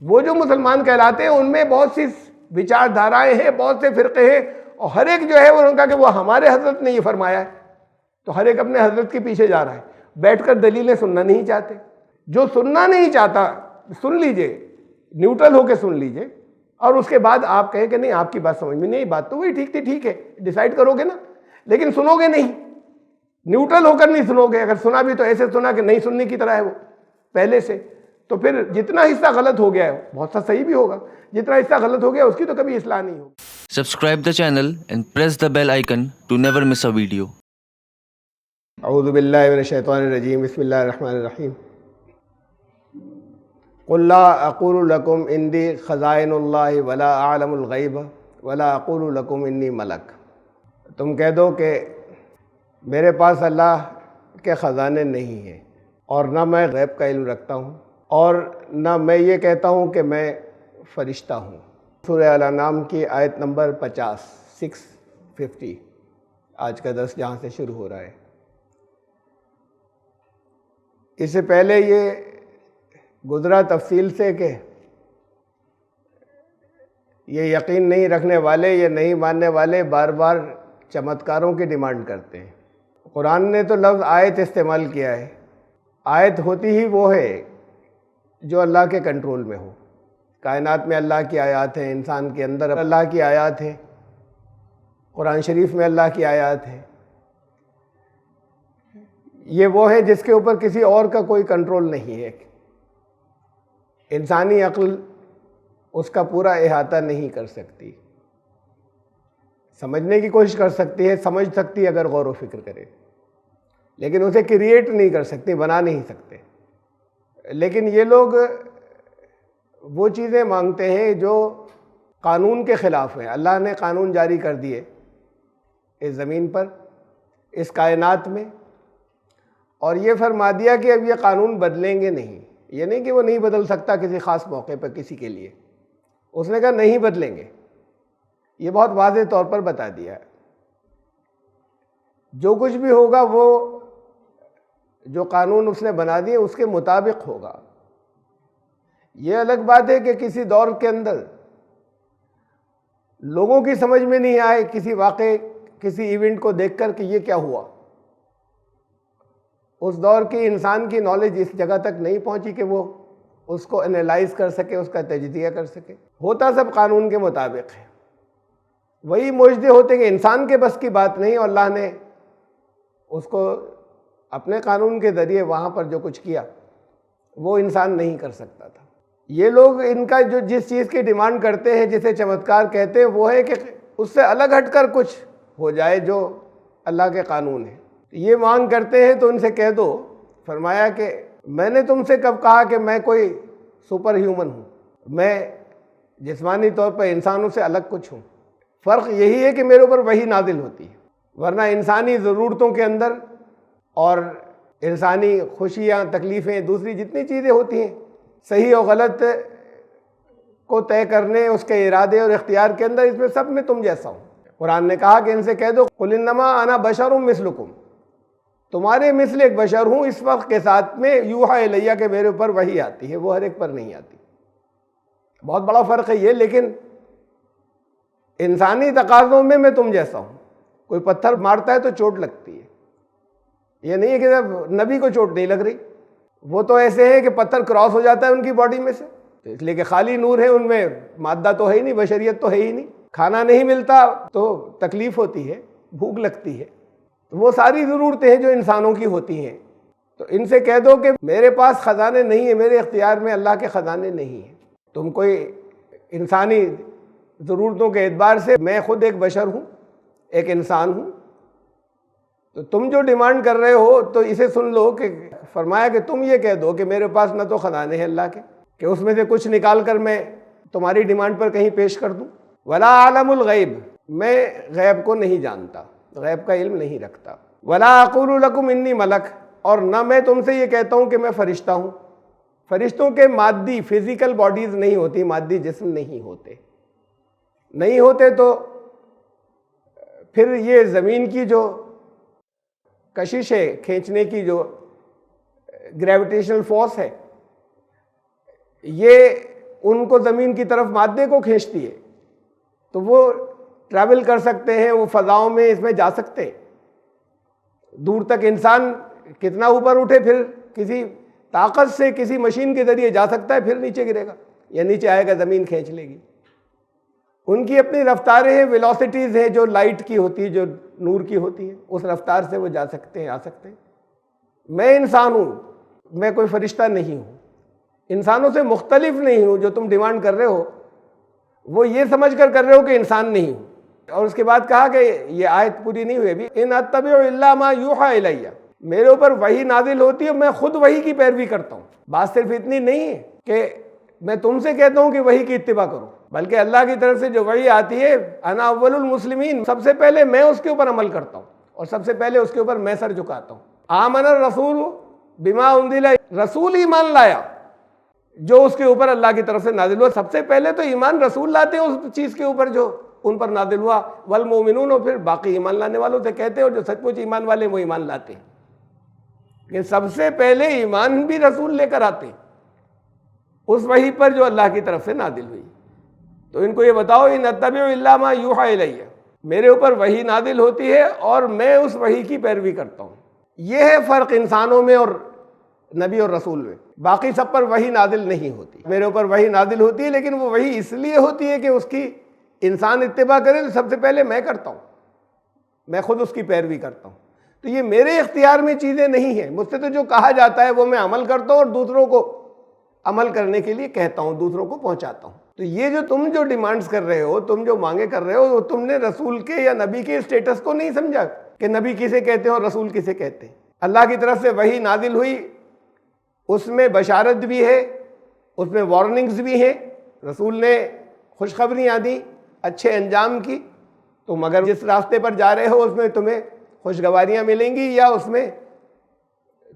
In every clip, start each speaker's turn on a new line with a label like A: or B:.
A: وہ جو مسلمان کہلاتے ہیں ان میں بہت سی وچار دھارائیں ہیں، بہت سے فرقے ہیں، اور ہر ایک جو ہے وہ ان کا کہ وہ ہمارے حضرت نے یہ فرمایا ہے، تو ہر ایک اپنے حضرت کے پیچھے جا رہا ہے، بیٹھ کر دلیلیں سننا نہیں چاہتے۔ جو سننا نہیں چاہتا سن لیجئے، نیوٹرل ہو کے سن لیجئے، اور اس کے بعد آپ کہیں کہ نہیں آپ کی بات سمجھ میں نہیں، بات تو وہی ٹھیک تھی، ٹھیک ہے، ڈیسائیڈ کرو گے نا، لیکن سنو گے نہیں، نیوٹرل ہو کر نہیں سنو گے۔ اگر سنا بھی تو ایسے سنا کہ نہیں سننے کی طرح ہے وہ پہلے سے، تو پھر جتنا حصہ غلط ہو گیا ہے بہت سا صحیح بھی ہوگا، جتنا حصہ غلط ہو گیا اس کی تو کبھی اصلاح نہیں ہوگی۔
B: Subscribe the channel and press the bell icon to never miss a video.
A: اعوذ باللہ من الشیطان الرجیم، بسم اللہ الرحمن الرحیم۔ قل لا اقول لکم عندی خزائن اللہ ولا اعلم الغیب ولا اقول لکم انی ملک۔ تم کہہ دو کہ میرے پاس اللہ کے خزانے نہیں ہیں، اور نہ میں غیب کا علم رکھتا ہوں، اور نہ میں یہ کہتا ہوں کہ میں فرشتہ ہوں۔ سورہ الانعام کی آیت نمبر 50 650 آج کا درس جہاں سے شروع ہو رہا ہے۔ اس سے پہلے یہ گزرا تفصیل سے کہ یہ یقین نہیں رکھنے والے، یہ نہیں ماننے والے بار بار چمتکاروں کی ڈیمانڈ کرتے ہیں۔ قرآن نے تو لفظ آیت استعمال کیا ہے۔ آیت ہوتی ہی وہ ہے جو اللہ کے کنٹرول میں ہو۔ کائنات میں اللہ کی آیات ہیں، انسان کے اندر اللہ کی آیات ہیں، قرآن شریف میں اللہ کی آیات ہیں۔ یہ وہ ہے جس کے اوپر کسی اور کا کوئی کنٹرول نہیں ہے۔ انسانی عقل اس کا پورا احاطہ نہیں کر سکتی، سمجھنے کی کوشش کر سکتی ہے، سمجھ سکتی ہے اگر غور و فکر کرے، لیکن اسے کریٹ نہیں کر سکتی، بنا نہیں سکتے۔ لیکن یہ لوگ وہ چیزیں مانگتے ہیں جو قانون کے خلاف ہیں۔ اللہ نے قانون جاری کر دیے اس زمین پر، اس کائنات میں، اور یہ فرما دیا کہ اب یہ قانون بدلیں گے نہیں۔ یہ نہیں کہ وہ نہیں بدل سکتا کسی خاص موقع پر کسی کے لیے، اس نے کہا نہیں بدلیں گے، یہ بہت واضح طور پر بتا دیا ہے۔ جو کچھ بھی ہوگا وہ جو قانون اس نے بنا دیے اس کے مطابق ہوگا۔ یہ الگ بات ہے کہ کسی دور کے اندر لوگوں کی سمجھ میں نہیں آئے کسی واقعے، کسی ایونٹ کو دیکھ کر کہ یہ کیا ہوا۔ اس دور کی انسان کی نالج اس جگہ تک نہیں پہنچی کہ وہ اس کو انالائز کر سکے، اس کا تجزیہ کر سکے۔ ہوتا سب قانون کے مطابق ہے۔ وہی معجزے ہوتے کہ انسان کے بس کی بات نہیں، اور اللہ نے اس کو اپنے قانون کے ذریعے وہاں پر جو کچھ کیا وہ انسان نہیں کر سکتا تھا۔ یہ لوگ ان کا جو جس چیز کی ڈیمانڈ کرتے ہیں، جسے چمتکار کہتے ہیں، وہ ہے کہ اس سے الگ ہٹ کر کچھ ہو جائے جو اللہ کے قانون ہے۔ یہ مانگ کرتے ہیں تو ان سے کہہ دو، فرمایا کہ میں نے تم سے کب کہا کہ میں کوئی سپر ہیومن ہوں، میں جسمانی طور پر انسانوں سے الگ کچھ ہوں۔ فرق یہی ہے کہ میرے اوپر وحی نازل ہوتی ہے، ورنہ انسانی ضرورتوں کے اندر اور انسانی خوشیاں، تکلیفیں، دوسری جتنی چیزیں ہوتی ہیں، صحیح و غلط کو طے کرنے، اس کے ارادے اور اختیار کے اندر، اس میں سب میں تم جیسا ہوں۔ قرآن نے کہا کہ ان سے کہہ دو قل انما انا بشر مثلکم، تمہارے مثل ایک بشر ہوں، اس وقت کے ساتھ میں یوحی الیہ کہ میرے اوپر وحی آتی ہے، وہ ہر ایک پر نہیں آتی۔ بہت بڑا فرق ہے یہ، لیکن انسانی تقاضوں میں تم جیسا ہوں۔ کوئی پتھر مارتا ہے تو چوٹ لگتی ہے، یہ نہیں ہے کہ نبی کو چوٹ نہیں لگ رہی، وہ تو ایسے ہیں کہ پتھر کراس ہو جاتا ہے ان کی باڈی میں سے، اس لیے کہ خالی نور ہے، ان میں مادہ تو ہے ہی نہیں، بشریت تو ہے ہی نہیں۔ کھانا نہیں ملتا تو تکلیف ہوتی ہے، بھوک لگتی ہے، وہ ساری ضرورتیں ہیں جو انسانوں کی ہوتی ہیں۔ تو ان سے کہہ دو کہ میرے پاس خزانے نہیں ہیں، میرے اختیار میں اللہ کے خزانے نہیں ہیں۔ تم کوئی انسانی ضرورتوں کے اعتبار سے میں خود ایک بشر ہوں، ایک انسان ہوں، تو تم جو ڈیمانڈ کر رہے ہو تو اسے سن لو کہ فرمایا کہ تم یہ کہہ دو کہ میرے پاس نہ تو خزانے ہیں اللہ کے کہ اس میں سے کچھ نکال کر میں تمہاری ڈیمانڈ پر کہیں پیش کر دوں، ولا عالم الغیب، میں غیب کو نہیں جانتا، غیب کا علم نہیں رکھتا، ولا اقول لکم انی ملک، اور نہ میں تم سے یہ کہتا ہوں کہ میں فرشتہ ہوں۔ فرشتوں کے مادی فزیکل باڈیز نہیں ہوتی، مادی جسم نہیں ہوتے تو پھر یہ زمین کی جو کشش ہے، کھینچنے کی جو گریویٹیشنل فورس ہے، یہ ان کو زمین کی طرف مادے کو کھینچتی ہے، تو وہ ٹریول کر سکتے ہیں، وہ فضاؤں میں اس میں جا سکتے ہیں دور تک۔ انسان کتنا اوپر اٹھے پھر کسی طاقت سے کسی مشین کے ذریعے جا سکتا ہے، پھر نیچے گرے گا یا نیچے آئے گا، زمین کھینچ لے گی۔ ان کی اپنی رفتاریں ہیں، ویلوسٹیز ہیں جو لائٹ کی ہوتی ہے، جو نور کی ہوتی ہے، اس رفتار سے وہ جا سکتے ہیں، آ سکتے ہیں۔ میں انسان ہوں، میں کوئی فرشتہ نہیں ہوں، انسانوں سے مختلف نہیں ہوں۔ جو تم ڈیمانڈ کر رہے ہو وہ یہ سمجھ کر رہے ہو کہ انسان نہیں ہوں۔ اور اس کے بعد کہا کہ یہ آیت پوری نہیں ہوئی ابھی، ان اتبع الا ما یوحی الی، میرے اوپر وحی نازل ہوتی ہے، میں خود وحی کی پیروی کرتا ہوں۔ بات صرف اتنی نہیں ہے کہ میں تم سے کہتا ہوں کہ وحی کی اتباع کرو، بلکہ اللہ کی طرف سے جو وحی آتی ہے، انا اول المسلمین، سب سے پہلے میں اس کے اوپر عمل کرتا ہوں اور سب سے پہلے اس کے اوپر میں سر جھکاتا ہوں۔ آمن الرسول بما انزل، رسول ایمان لایا جو اس کے اوپر اللہ کی طرف سے نازل ہوا۔ سب سے پہلے تو ایمان رسول لاتے ہیں اس چیز کے اوپر جو ان پر نازل ہوا، والمؤمنون، اور پھر باقی ایمان لانے والوں سے کہتے ہیں، اور جو سچ مچ ایمان والے وہ ایمان لاتے ہیں۔ کہ سب سے پہلے ایمان بھی رسول لے کر آتے ہیں اس وحی پر جو اللہ کی طرف سے نازل ہوئی۔ تو ان کو یہ بتاؤ، ان اتبع الا ما یوحی الی، میرے اوپر وحی نازل ہوتی ہے اور میں اس وحی کی پیروی کرتا ہوں۔ یہ ہے فرق انسانوں میں اور نبی اور رسول میں۔ باقی سب پر وحی نازل نہیں ہوتی، میرے اوپر وحی نازل ہوتی ہے، لیکن وہ وحی اس لیے ہوتی ہے کہ اس کی انسان اتباع کرے، تو سب سے پہلے میں کرتا ہوں، میں خود اس کی پیروی کرتا ہوں۔ تو یہ میرے اختیار میں چیزیں نہیں ہیں، مجھ سے تو جو کہا جاتا ہے وہ میں عمل کرتا ہوں اور دوسروں کو عمل کرنے کے لیے کہتا ہوں، دوسروں کو پہنچاتا ہوں۔ تو یہ جو تم جو ڈیمانڈز کر رہے ہو، تم جو مانگے کر رہے ہو، وہ تم نے رسول کے یا نبی کے اسٹیٹس کو نہیں سمجھا کہ نبی کسے کہتے ہیں اور رسول کسے کہتے ہیں۔ اللہ کی طرف سے وحی نازل ہوئی، اس میں بشارت بھی ہے، اس میں وارننگز بھی ہیں، رسول نے خوشخبریاں دیں اچھے انجام کی۔ تم اگر جس راستے پر جا رہے ہو اس میں تمہیں خوشگواریاں ملیں گی یا اس میں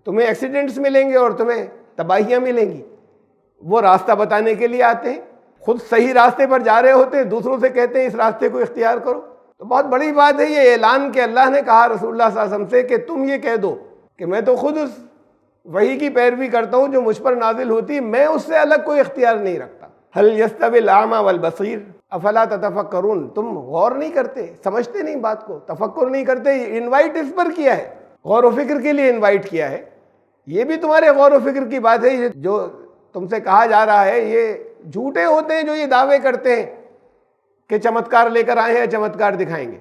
A: تمہیں ایکسیڈنٹس ملیں گے اور تمہیں تباہیاں ملیں گی، وہ راستہ بتانے کے لیے آتے ہیں۔ خود صحیح راستے پر جا رہے ہوتے ہیں، دوسروں سے کہتے ہیں اس راستے کو اختیار کرو۔ تو بہت بڑی بات ہے یہ اعلان کہ اللہ نے کہا رسول اللہ صلی اللہ علیہ وسلم سے کہ تم یہ کہہ دو کہ میں تو خود اس وحی کی پیروی کرتا ہوں جو مجھ پر نازل ہوتی ہے، میں اس سے الگ کوئی اختیار نہیں رکھتا۔ هل يستوي الاعمى والبصير افلا تتفکرون، تم غور نہیں کرتے، سمجھتے نہیں بات کو، تفکر نہیں کرتے۔ انوائٹ اس پر کیا ہے، غور و فکر کے لیے انوائٹ کیا ہے۔ یہ بھی تمہارے غور و فکر کی بات ہے۔ جو تم سے کہا جا رہا ہے یہ جھوٹے ہوتے ہیں جو یہ دعوے کرتے ہیں کہ چمتکار لے کر آئے ہیں، چمتکار دکھائیں گے،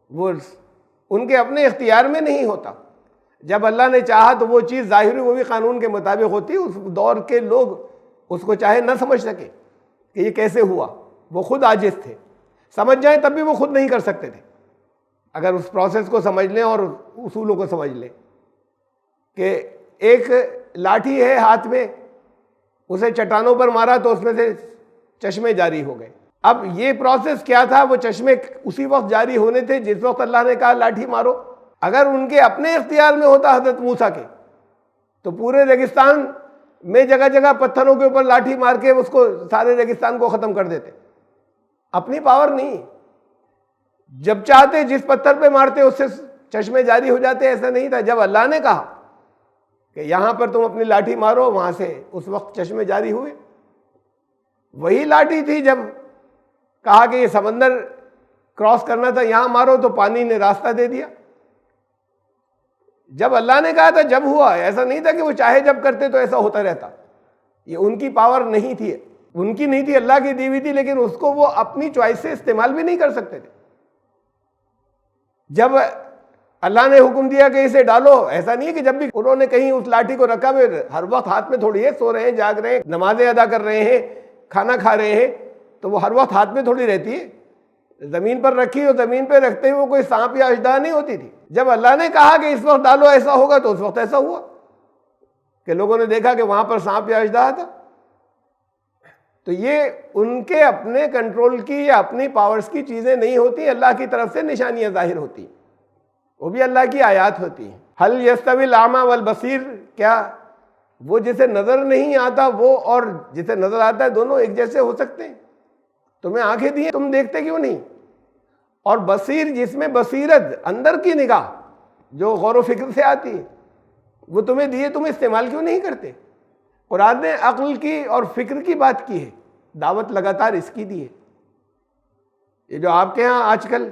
A: وہ ان کے اپنے اختیار میں نہیں ہوتا۔ جب اللہ نے چاہا تو وہ چیز ظاہر ہوئی، وہ بھی قانون کے مطابق ہوتی۔ اس دور کے لوگ اس کو چاہے نہ سمجھ سکے کہ یہ کیسے ہوا، وہ خود عاجز تھے، سمجھ جائیں تب بھی وہ خود نہیں کر سکتے تھے اگر اس پروسیس کو سمجھ لیں اور اصولوں کو سمجھ لیں۔ کہ ایک لاٹھی ہے ہاتھ میں، اسے چٹانوں پر مارا تو اس میں سے چشمے جاری ہو گئے۔ اب یہ پروسیس کیا تھا، وہ چشمے اسی وقت جاری ہونے تھے جس وقت اللہ نے کہا لاٹھی مارو۔ اگر ان کے اپنے اختیار میں ہوتا حضرت موسیٰ کے، تو پورے ریگستان میں جگہ جگہ پتھروں کے اوپر لاٹھی مار کے اس کو سارے ریگستان کو ختم کر دیتے۔ اپنی پاور نہیں، جب چاہتے جس پتھر پہ مارتے اس سے چشمے جاری ہو جاتے، ایسا نہیں تھا۔ جب اللہ نے کہا کہ یہاں پر تم اپنی لاٹھی مارو، وہاں سے اس وقت چشمے جاری ہوئے۔ وہی لاٹھی تھی جب کہا کہ یہ سمندر کراس کرنا تھا، یہاں مارو، تو پانی نے راستہ دے دیا۔ جب اللہ نے کہا تھا جب ہوا، ایسا نہیں تھا کہ وہ چاہے جب کرتے تو ایسا ہوتا رہتا۔ یہ ان کی پاور نہیں تھی، ان کی نہیں تھی، اللہ کی دی ہوئی تھی، لیکن اس کو وہ اپنی چوائس سے استعمال بھی نہیں کر سکتے تھے۔ جب اللہ نے حکم دیا کہ اسے ڈالو، ایسا نہیں ہے کہ جب بھی انہوں نے کہیں اس لاٹھی کو رکھا، وہ ہر وقت ہاتھ میں تھوڑی ہے، سو رہے ہیں، جاگ رہے ہیں، نمازیں ادا کر رہے ہیں، کھانا کھا رہے ہیں، تو وہ ہر وقت ہاتھ میں تھوڑی رہتی ہے۔ زمین پر رکھی اور زمین پہ رکھتے ہوئے کوئی سانپ یا اژدہا نہیں ہوتی تھی۔ جب اللہ نے کہا کہ اس وقت ڈالو ایسا ہوگا، تو اس وقت ایسا ہوا کہ لوگوں نے دیکھا کہ وہاں پر سانپ یا اژدہا تھا۔ تو یہ ان کے اپنے کنٹرول کی یا اپنی پاورز کی چیزیں نہیں ہوتی، اللہ کی طرف سے نشانیاں ظاہر ہوتی ہیں، وہ بھی اللہ کی آیات ہوتی ہیں۔ هل يستوي الاعمى والبصير، کیا وہ جسے نظر نہیں آتا وہ اور جسے نظر آتا ہے دونوں ایک جیسے ہو سکتے ہیں؟ تمہیں آنکھیں دی ہیں، تم دیکھتے کیوں نہیں؟ اور بصیر، جس میں بصیرت، اندر کی نگاہ جو غور و فکر سے آتی ہے، وہ تمہیں دیے، تم استعمال کیوں نہیں کرتے؟ قرآن نے عقل کی اور فکر کی بات کی ہے، دعوت لگاتار اس کی دی ہے۔ یہ جو آپ کے ہاں آج کل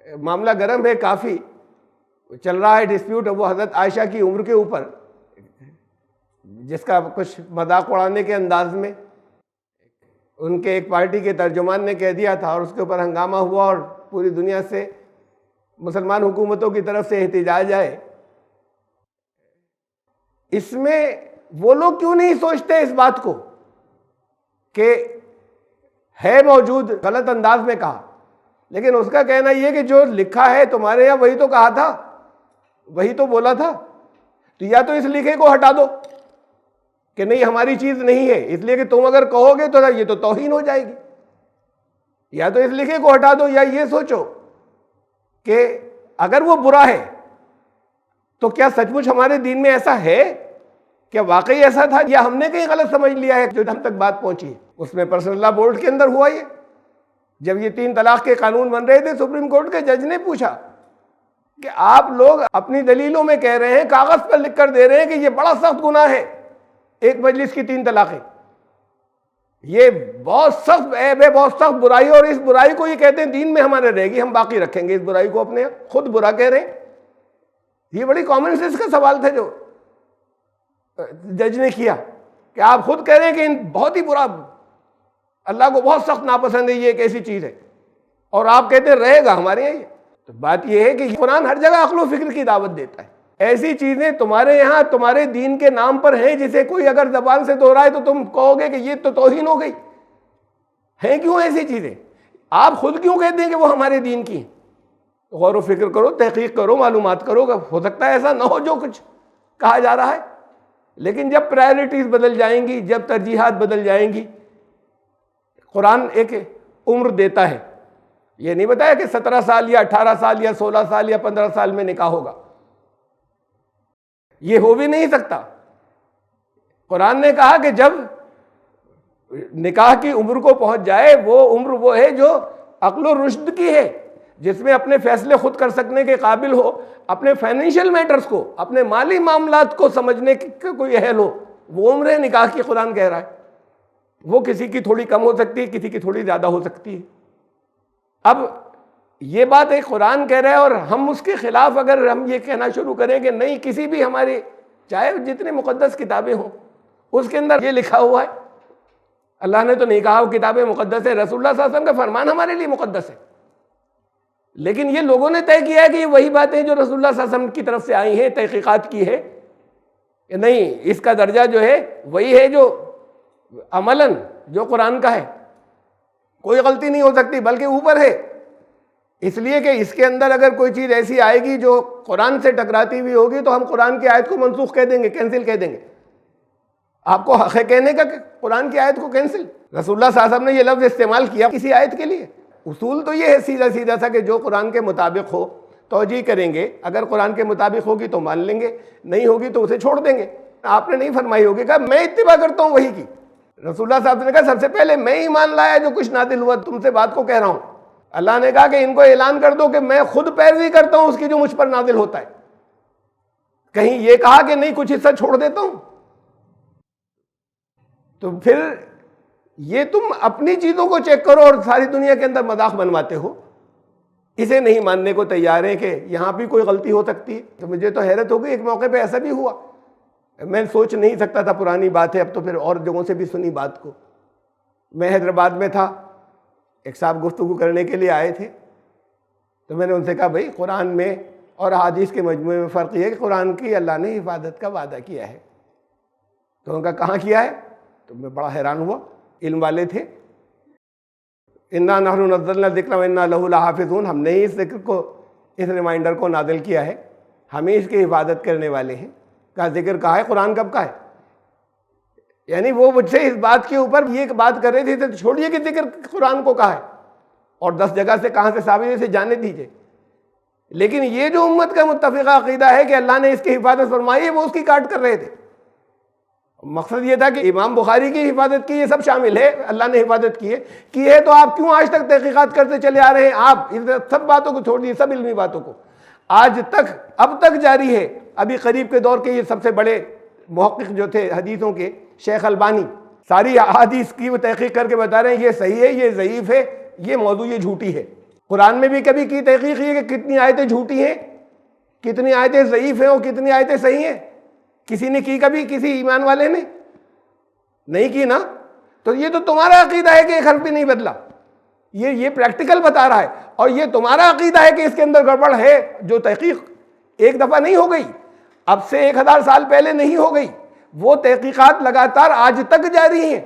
A: معاملہ گرم ہے، کافی چل رہا ہے ڈسپیوٹ، وہ حضرت عائشہ کی عمر کے اوپر، جس کا کچھ مذاق اڑانے کے انداز میں ان کے ایک پارٹی کے ترجمان نے کہہ دیا تھا، اور اس کے اوپر ہنگامہ ہوا اور پوری دنیا سے مسلمان حکومتوں کی طرف سے احتجاج آئے۔ اس میں وہ لوگ کیوں نہیں سوچتے اس بات کو کہ ہے موجود، غلط انداز میں کہا، لیکن اس کا کہنا یہ کہ جو لکھا ہے تمہارے یہاں وہی تو کہا تھا، وہی تو بولا تھا، تو یا تو اس لکھے کو ہٹا دو کہ نہیں ہماری چیز نہیں ہے، اس لیے کہ تم اگر کہو گے تو یہ تو توہین ہو جائے گی، یا تو اس لکھے کو ہٹا دو، یا یہ سوچو کہ اگر وہ برا ہے تو کیا سچ مچ ہمارے دین میں ایسا ہے، کیا واقعی ایسا تھا، یا ہم نے کہیں غلط سمجھ لیا ہے جو ہم تک بات پہنچی ہے۔ اس میں پرسنل لا بورڈ کے اندر ہوا یہ، جب یہ 3 طلاق کے قانون بن رہے تھے، سپریم کورٹ کے جج نے پوچھا کہ آپ لوگ اپنی دلیلوں میں کہہ رہے ہیں، کاغذ پر لکھ کر دے رہے ہیں کہ یہ بڑا سخت گناہ ہے ایک مجلس کی 3 طلاقیں، یہ بہت سخت عیب ہے، بہت سخت برائی، اور اس برائی کو یہ کہتے ہیں دین میں ہمارے رہے گی، ہم باقی رکھیں گے اس برائی کو، اپنے خود برا کہہ رہے ہیں۔ یہ بڑی کامن سینس کا سوال تھا جو جج نے کیا کہ آپ خود کہہ رہے ہیں کہ بہت ہی برا، اللہ کو بہت سخت ناپسند ہے، یہ ایک ایسی چیز ہے، اور آپ کہتے ہیں رہے گا ہمارے یہاں۔ تو بات یہ ہے کہ قرآن ہر جگہ عقل و فکر کی دعوت دیتا ہے۔ ایسی چیزیں تمہارے یہاں تمہارے دین کے نام پر ہیں جسے کوئی اگر زبان سے دہرائے تو تم کہو گے کہ یہ تو توہین ہو گئی، ہیں کیوں ایسی چیزیں؟ آپ خود کیوں کہتے ہیں کہ وہ ہمارے دین کی ہیں؟ غور و فکر کرو، تحقیق کرو، معلومات کرو، ہو سکتا ہے ایسا نہ ہو جو کچھ کہا جا رہا ہے، لیکن جب پرائرٹیز بدل جائیں گی، جب ترجیحات بدل جائیں گی، قرآن ایک عمر دیتا ہے، یہ نہیں بتایا کہ 17 سال یا 18 سال یا 16 سال یا 15 سال میں نکاح ہوگا، یہ ہو بھی نہیں سکتا۔ قرآن نے کہا کہ جب نکاح کی عمر کو پہنچ جائے، وہ عمر وہ ہے جو عقل و رشد کی ہے، جس میں اپنے فیصلے خود کر سکنے کے قابل ہو، اپنے فائنینشیل میٹرز کو، اپنے مالی معاملات کو سمجھنے کا کوئی اہل ہو، وہ عمر نکاح کی قرآن کہہ رہا ہے۔ وہ کسی کی تھوڑی کم ہو سکتی ہے، کسی کی تھوڑی زیادہ ہو سکتی ہے۔ اب یہ بات ایک قرآن کہہ رہا ہے، اور ہم اس کے خلاف اگر ہم یہ کہنا شروع کریں کہ نہیں، کسی بھی ہماری چاہے جتنے مقدس کتابیں ہوں اس کے اندر یہ لکھا ہوا ہے، اللہ نے تو نہیں کہا وہ کتابیں مقدس ہے، رسول اللہ صلی اللہ علیہ وسلم کا فرمان ہمارے لیے مقدس ہے، لیکن یہ لوگوں نے طے کیا ہے کہ یہ وہی باتیں جو رسول اللہ صلی اللہ علیہ وسلم کی طرف سے آئی ہیں، تحقیقات کی ہے کہ نہیں، اس کا درجہ جو ہے وہی ہے جو عملاً جو قرآن کا ہے، کوئی غلطی نہیں ہو سکتی، بلکہ اوپر ہے، اس لیے کہ اس کے اندر اگر کوئی چیز ایسی آئے گی جو قرآن سے ٹکراتی ہوئی ہوگی تو ہم قرآن کی آیت کو منسوخ کہہ دیں گے، کینسل کہہ دیں گے۔ آپ کو حق ہے کہنے کا کہ قرآن کی آیت کو کینسل؟ رسول اللہ صلی اللہ علیہ وسلم نے یہ لفظ استعمال کیا کسی آیت کے لیے؟ اصول تو یہ ہے سیدھا سیدھا سا کہ جو قرآن کے مطابق ہو توجہ کریں گے، اگر قرآن کے مطابق ہوگی تو مان لیں گے، نہیں ہوگی تو اسے چھوڑ دیں گے۔ آپ نے نہیں فرمائی ہوگی، کہا میں اتباع کرتا ہوں وہی کی۔ رسول اللہ صاحب نے کہا سب سے پہلے میں ایمان لایا جو کچھ نازل ہوا، تم سے بات کو کہہ رہا ہوں۔ اللہ نے کہا کہ ان کو اعلان کر دو کہ میں خود پیروی کرتا ہوں اس کی جو مجھ پر نازل ہوتا ہے۔ کہیں یہ کہا کہ نہیں کچھ حصہ چھوڑ دیتا ہوں؟ تو پھر یہ تم اپنی چیزوں کو چیک کرو اور ساری دنیا کے اندر مذاق بنواتے ہو، اسے نہیں ماننے کو تیار ہیں کہ یہاں بھی کوئی غلطی ہو سکتی ہے۔ تو مجھے تو حیرت ہو گئی، ایک موقع پہ ایسا بھی ہوا، میں سوچ نہیں سکتا تھا، پرانی بات ہے، اب تو پھر اور جگہوں سے بھی سنی بات کو۔ میں حیدرآباد میں تھا، ایک صاحب گفتگو کرنے کے لیے آئے تھے، تو میں نے ان سے کہا بھائی قرآن میں اور احادیث کے مجموعے میں فرق یہ ہے کہ قرآن کی اللہ نے حفاظت کا وعدہ کیا ہے۔ تو ان کا کہاں کیا ہے؟ تو میں بڑا حیران ہوا، علم والے تھے۔ انا نحن نزلنا الذکر وانا لہ لحافظون، ہم نے ہی اس ذکر کو، اس ریمائنڈر کو نازل کیا ہے، ہمیں اس کی حفاظت کرنے والے ہیں۔ کا ذکر کہا ہے، قرآن کب کا ہے؟ یعنی وہ مجھ سے اس بات کے اوپر یہ بات کر رہے تھے، تو چھوڑیے کہ ذکر قرآن کو کہا ہے، اور 10 جگہ سے کہاں سے ثابت ہے اسے جانے دیجئے، لیکن یہ جو امت کا متفقہ عقیدہ ہے کہ اللہ نے اس کی حفاظت فرمائی ہے، وہ اس کی کاٹ کر رہے تھے۔ مقصد یہ تھا کہ امام بخاری کی حفاظت کی، یہ سب شامل ہے، اللہ نے حفاظت کی ہے تو آپ کیوں آج تک تحقیقات کرتے چلے آ رہے ہیں؟ آپ ان سب باتوں کو چھوڑ دیجیے، سب علمی باتوں کو، آج تک اب تک جاری ہے۔ ابھی قریب کے دور کے یہ سب سے بڑے محقق جو تھے حدیثوں کے شیخ البانی، ساری احادیث کی وہ تحقیق کر کے بتا رہے ہیں یہ صحیح ہے، یہ ضعیف ہے، یہ موضوع یہ جھوٹی ہے۔ قرآن میں بھی کبھی کی تحقیق یہ کہ کتنی آیتیں جھوٹی ہیں، کتنی آیتیں ضعیف ہیں اور کتنی آیتیں صحیح ہیں؟ کسی نے کی کبھی؟ کسی ایمان والے نے نہیں کی نا۔ تو یہ تو تمہارا عقیدہ ہے کہ ایک حرف بھی نہیں بدلا، یہ پریکٹیکل بتا رہا ہے، اور یہ تمہارا عقیدہ ہے کہ اس کے اندر گڑبڑ ہے۔ جو تحقیق ایک دفعہ نہیں ہو گئی، اب سے 1000 سال پہلے نہیں ہو گئی، وہ تحقیقات لگاتار آج تک جاری ہیں۔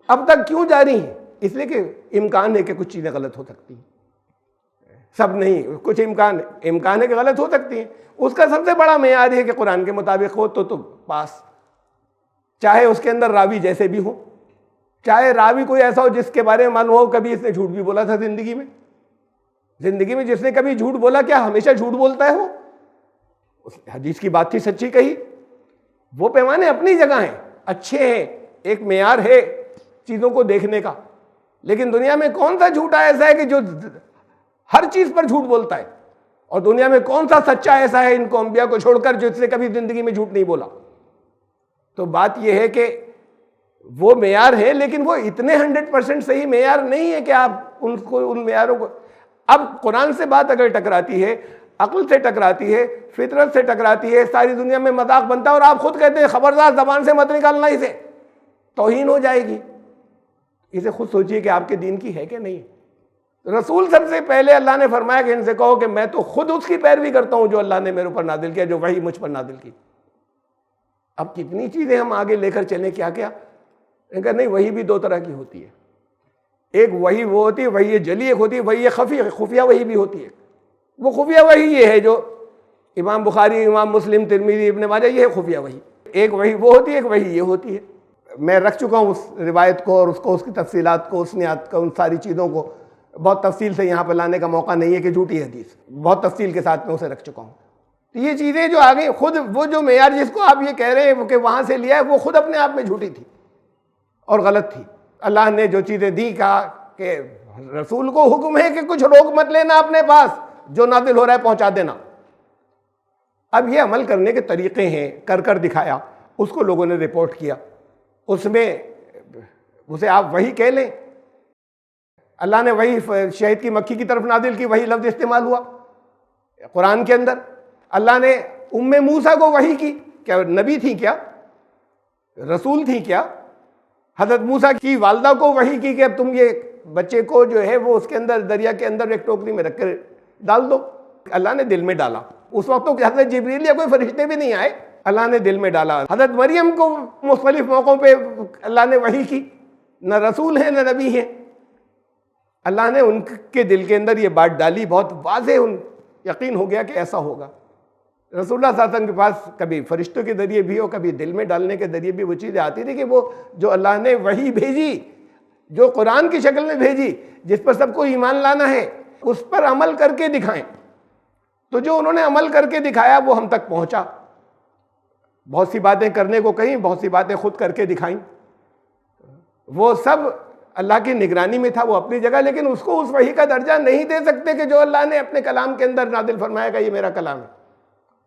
A: اب تک کیوں جاری ہیں؟ اس لیے کہ امکان ہے کہ کچھ چیزیں غلط ہو سکتی ہیں، سب نہیں، کچھ امکان ہے کہ غلط ہو سکتی ہیں۔ اس کا سب سے بڑا معیار ہے کہ قرآن کے مطابق ہو تو پاس، چاہے اس کے اندر راوی جیسے بھی ہو، چاہے راوی کوئی ایسا ہو جس کے بارے میں معلوم ہو کبھی اس نے جھوٹ بھی بولا تھا زندگی میں جس نے کبھی جھوٹ بولا، کیا ہمیشہ جھوٹ بولتا ہے وہ؟ حدیث کی بات تھی، سچی کہی۔ وہ پیمانے اپنی جگہ ہیں، اچھے ہیں، ایک معیار ہے چیزوں کو دیکھنے کا، لیکن دنیا میں کون سا جھوٹا ایسا ہے کہ جو ہر چیز پر جھوٹ بولتا ہے؟ اور دنیا میں کون سا سچا ایسا ہے ان کو انبیاء کو چھوڑ کر جو اس نے کبھی زندگی میں جھوٹ نہیں بولا؟ تو بات یہ ہے کہ وہ معیار ہے، لیکن وہ اتنے 100% صحیح معیار نہیں ہے کہ آپ ان معیاروں کو، اب قرآن سے بات اگر ٹکراتی ہے، عقل سے ٹکراتی ہے، فطرت سے ٹکراتی ہے، ساری دنیا میں مذاق بنتا ہے، اور آپ خود کہتے ہیں خبردار زبان سے مت نکالنا، اسے توہین ہو جائے گی۔ اسے خود سوچئے کہ آپ کے دین کی ہے کہ نہیں۔ رسول سب سے پہلے اللہ نے فرمایا کہ ان سے کہو کہ میں تو خود اس کی پیروی کرتا ہوں جو اللہ نے میرے اوپر نازل کیا، جو وحی مجھ پر نازل کی۔ اب کتنی چیزیں ہم آگے لے کر چلیں، کیا کہ نہیں، وحی بھی 2 طرح کی ہوتی ہے۔ ایک وحی وہ ہوتی ہے، وحی جلی، ایک ہوتی ہے وحی خفیہ وحی بھی ہوتی ہے۔ وہ خفیہ وحی یہ ہے جو امام بخاری، امام مسلم، ترمذی، ابن ماجہ، یہ ہے خفیہ وحی۔ ایک وحی وہ ہوتی ہے، ایک وحی یہ ہوتی ہے۔ میں رکھ چکا ہوں اس روایت کو اور اس کی تفصیلات کو، اس نیات کو، ان ساری چیزوں کو بہت تفصیل سے یہاں پہ لانے کا موقع نہیں ہے کہ جھوٹی حدیث، بہت تفصیل کے ساتھ میں اسے رکھ چکا ہوں۔ تو یہ چیزیں جو آگے خود وہ جو معیار جس کو آپ یہ کہہ رہے ہیں کہ وہاں سے لیا ہے، وہ خود اپنے آپ میں جھوٹی تھی اور غلط تھی۔ اللہ نے جو چیزیں دی، کہا کہ رسول کو حکم ہے کہ کچھ روک مت لینا اپنے پاس، جو نازل ہو رہا ہے پہنچا دینا۔ اب یہ عمل کرنے کے طریقے ہیں، کر دکھایا، اس کو لوگوں نے رپورٹ کیا، اس میں اسے آپ وحی کہہ لیں۔ اللہ نے وہی شہد کی مکھی کی طرف نازل کی، وہی لفظ استعمال ہوا قرآن کے اندر۔ اللہ نے موسیٰ کو وحی کی، کیا نبی تھی، کیا رسول تھی، کیا حضرت موسیٰ کی والدہ کو وحی کی کہ اب تم یہ بچے کو جو ہے وہ اس کے اندر دریا کے اندر ایک ٹوکری میں رکھ کر ڈال دو۔ اللہ نے دل میں ڈالا، اس وقت تو حضرت جبریل یا کوئی فرشتے بھی نہیں آئے، اللہ نے دل میں ڈالا۔ حضرت مریم کو مختلف موقعوں پہ اللہ نے وحی کی، نہ رسول ہیں نہ نبی ہیں، اللہ نے ان کے دل کے اندر یہ بات ڈالی، بہت واضح یقین ہو گیا کہ ایسا ہوگا۔ رسول اللہ صلی اللہ علیہ وسلم کے پاس کبھی فرشتوں کے ذریعے بھی اور کبھی دل میں ڈالنے کے ذریعے بھی وہ چیزیں آتی تھی کہ وہ جو اللہ نے وحی بھیجی، جو قرآن کی شکل میں بھیجی، جس پر سب کو ایمان لانا ہے، اس پر عمل کر کے دکھائیں۔ تو جو انہوں نے عمل کر کے دکھایا وہ ہم تک پہنچا۔ بہت سی باتیں کرنے کو کہیں، بہت سی باتیں خود کر کے دکھائیں، وہ سب اللہ کی نگرانی میں تھا، وہ اپنی جگہ، لیکن اس کو اس وحی کا درجہ نہیں دے سکتے کہ جو اللہ نے اپنے کلام کے اندر نازل فرمایا کہ یہ میرا کلام ہے۔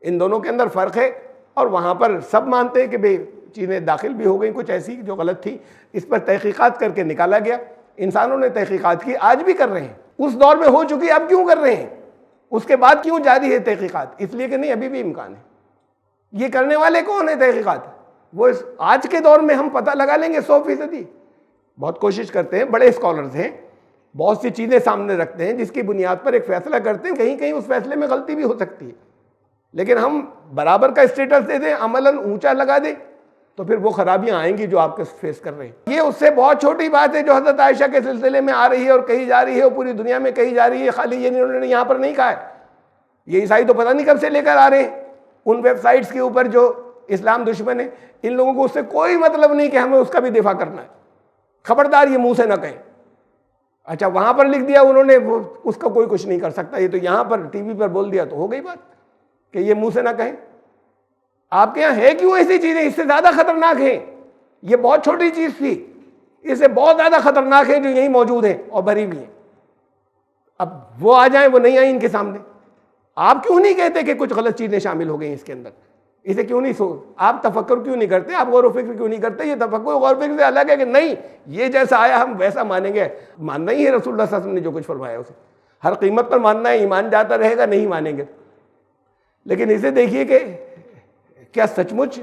A: ان دونوں کے اندر فرق ہے، اور وہاں پر سب مانتے ہیں کہ بھئی چیزیں داخل بھی ہو گئیں کچھ ایسی جو غلط تھی، اس پر تحقیقات کر کے نکالا گیا۔ انسانوں نے تحقیقات کی، آج بھی کر رہے ہیں، اس دور میں ہو چکی، اب کیوں کر رہے ہیں؟ اس کے بعد کیوں جاری ہے تحقیقات؟ اس لیے کہ نہیں، ابھی بھی امکان ہے۔ یہ کرنے والے کون ہیں تحقیقات؟ وہ آج کے دور میں ہم پتہ لگا لیں گے 100%۔ بہت کوشش کرتے ہیں، بڑے اسکالرز ہیں، بہت سی چیزیں سامنے رکھتے ہیں جس کی بنیاد پر ایک فیصلہ کرتے ہیں، کہیں اس فیصلے میں غلطی بھی ہو سکتی ہے، لیکن ہم برابر کا اسٹیٹس دے دیں، عملاً اونچا لگا دیں، تو پھر وہ خرابیاں آئیں گی جو آپ کے فیس کر رہے ہیں۔ یہ اس سے بہت چھوٹی بات ہے جو حضرت عائشہ کے سلسلے میں آ رہی ہے اور کہی جا رہی ہے اور پوری دنیا میں کہی جا رہی ہے، خالی یہ انہوں نے یہاں پر نہیں کہا ہے۔ یہ عیسائی تو پتہ نہیں کب سے لے کر آ رہے ہیں ان ویب سائٹس کے اوپر جو اسلام دشمن ہے، ان لوگوں کو اس سے کوئی مطلب نہیں کہ ہمیں اس کا بھی دفاع کرنا ہے، خبردار یہ منہ سے نہ کہیں۔ اچھا وہاں پر لکھ دیا انہوں نے، اس کا کوئی کچھ نہیں کر سکتا، یہ تو یہاں پر ٹی وی پر بول دیا تو ہو گئی بات کہ یہ منہ سے نہ کہیں۔ آپ کے یہاں ہے کیوں ایسی چیزیں؟ اس سے زیادہ خطرناک ہیں، یہ بہت چھوٹی چیز تھی، اس سے بہت زیادہ خطرناک ہے جو یہیں موجود ہیں اور بھری ہوئی ہیں۔ اب وہ آ جائیں، وہ نہیں آئیں ان کے سامنے، آپ کیوں نہیں کہتے کہ کچھ غلط چیزیں شامل ہو گئی اس کے اندر؟ اسے کیوں نہیں آپ تفکر کیوں نہیں کرتے, آپ غور و فکر کیوں نہیں کرتے؟ یہ تفکر غور و فکر سے الگ ہے کہ نہیں یہ جیسا آیا ہم ویسا مانیں گے. ماننا ہی ہے رسول اللہ صلی اللہ علیہ وسلم نے جو کچھ فرمایا اسے ہر قیمت پر ماننا ہے, ایمان جاتا رہے گا, نہیں مانیں گے. لیکن اسے دیکھیے کہ کیا سچ مچ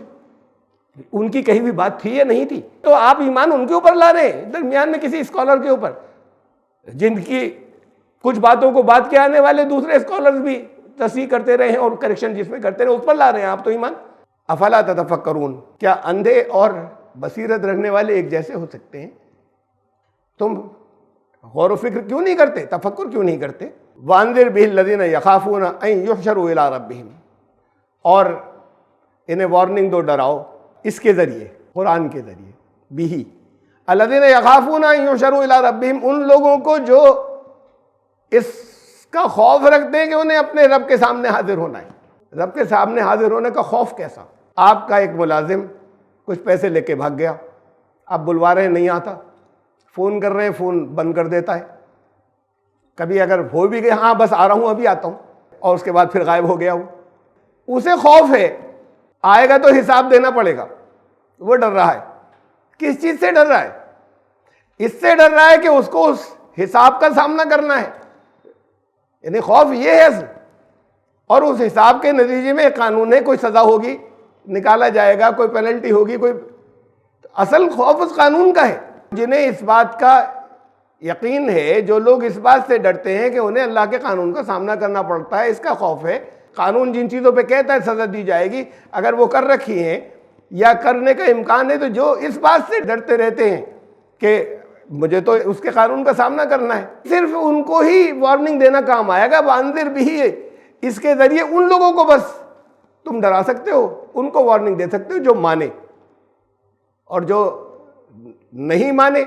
A: ان کی کہیں بھی بات تھی یا نہیں تھی؟ تو آپ ایمان ان کے اوپر لا رہے ہیں درمیان میں کسی اسکالر کے اوپر, جن کی کچھ باتوں کو بات کے آنے والے دوسرے اسکالرز بھی تصحیح کرتے رہے ہیں اور کریکشن جس میں کرتے رہے اس پر لا رہے ہیں آپ تو ایمان. افلا تتفکرون, کیا اندھے اور بصیرت رکھنے والے ایک جیسے ہو سکتے ہیں؟ تم غور و فکر کیوں نہیں کرتے, تفکر کیوں نہیں کرتے؟ وانذر بہ الذین یخافون ان یحشروا الی ربہم, اور انہیں وارننگ دو, ڈراؤ اس کے ذریعے, قرآن کے ذریعے. بہ الذین یخافون ان یحشروا الی ربہم, ان لوگوں کو جو اس کا خوف رکھتے ہیں کہ انہیں اپنے رب کے سامنے حاضر ہونا ہے. رب کے سامنے حاضر ہونے کا خوف کیسا؟ آپ کا ایک ملازم کچھ پیسے لے کے بھاگ گیا, آپ بلوا رہے ہیں نہیں آتا, فون کر رہے ہیں فون بند کر دیتا ہے, کبھی اگر ہو بھی گیا ہاں بس آ رہا ہوں ابھی آتا ہوں, اور اس کے بعد پھر غائب ہو گیا وہ. اسے خوف ہے آئے گا تو حساب دینا پڑے گا, وہ ڈر رہا ہے. کس چیز سے ڈر رہا ہے؟ اس سے ڈر رہا ہے کہ اس کو اس حساب کا سامنا کرنا ہے, یعنی خوف یہ ہے اصل. اور اس حساب کے نتیجے میں قانون ہے, کوئی سزا ہوگی, نکالا جائے گا, کوئی پینلٹی ہوگی, کوئی اصل خوف اس قانون کا ہے. جنہیں اس بات کا یقین ہے, جو لوگ اس بات سے ڈرتے ہیں کہ انہیں اللہ کے قانون کا سامنا کرنا پڑتا ہے, اس کا خوف ہے. قانون جن چیزوں پہ کہتا ہے سزا دی جائے گی, اگر وہ کر رکھی ہیں یا کرنے کا امکان ہے, تو جو اس بات سے ڈرتے رہتے ہیں کہ مجھے تو اس کے قانون کا سامنا کرنا ہے, صرف ان کو ہی وارننگ دینا کام آئے گا. وانذر بہ, اس کے ذریعے ان لوگوں کو بس تم ڈرا سکتے ہو, ان کو وارننگ دے سکتے ہو جو مانے. اور جو نہیں مانے,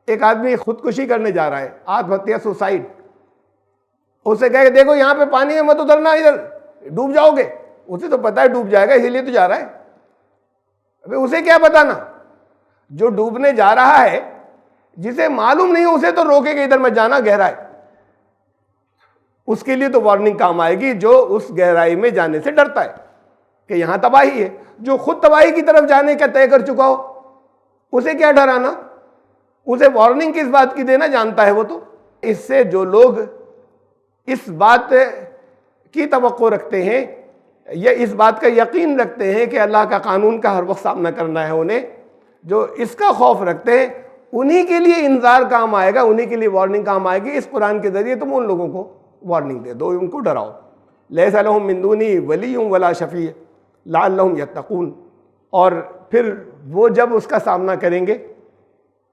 A: ایک آدمی خودکشی کرنے جا رہا ہے, آتم ہتیا, سوسائڈ, اسے کہے کہ دیکھو یہاں پہ پانی ہے مت اترنا, ادھر ڈوب جاؤ گے. اسے تو پتا ہے ڈوب جائے گا, اسی لیے تو جا رہا ہے. ابھی اسے کیا بتانا؟ جو ڈوبنے جا رہا ہے, جسے معلوم نہیں اسے تو روکے کہ ادھر مت جانا, گہرا ہے. اس کے لیے تو وارننگ کام آئے گی جو اس گہرائی میں جانے سے ڈرتا ہے کہ یہاں تباہی ہے. جو خود تباہی کی طرف جانے کا طے کر چکا ہو, اسے کیا ڈرانا؟ اسے وارننگ کس بات کی دینا جانتا ہے وہ تو. اس سے جو لوگ اس بات کی توقع رکھتے ہیں یا اس بات کا یقین رکھتے ہیں کہ اللہ کا قانون کا ہر وقت سامنا کرنا ہے انہیں, جو اس کا خوف رکھتے ہیں, انہی کے لیے انذار کام آئے گا, انہی کے لیے وارننگ کام آئے گی. اس قرآن کے ذریعے تم ان لوگوں کو وارننگ دے دو, ان کو ڈراؤ. لیس لہم من دونی ولی ولا شفیع لعلہم یتقون. اور پھر وہ جب اس کا سامنا کریں گے,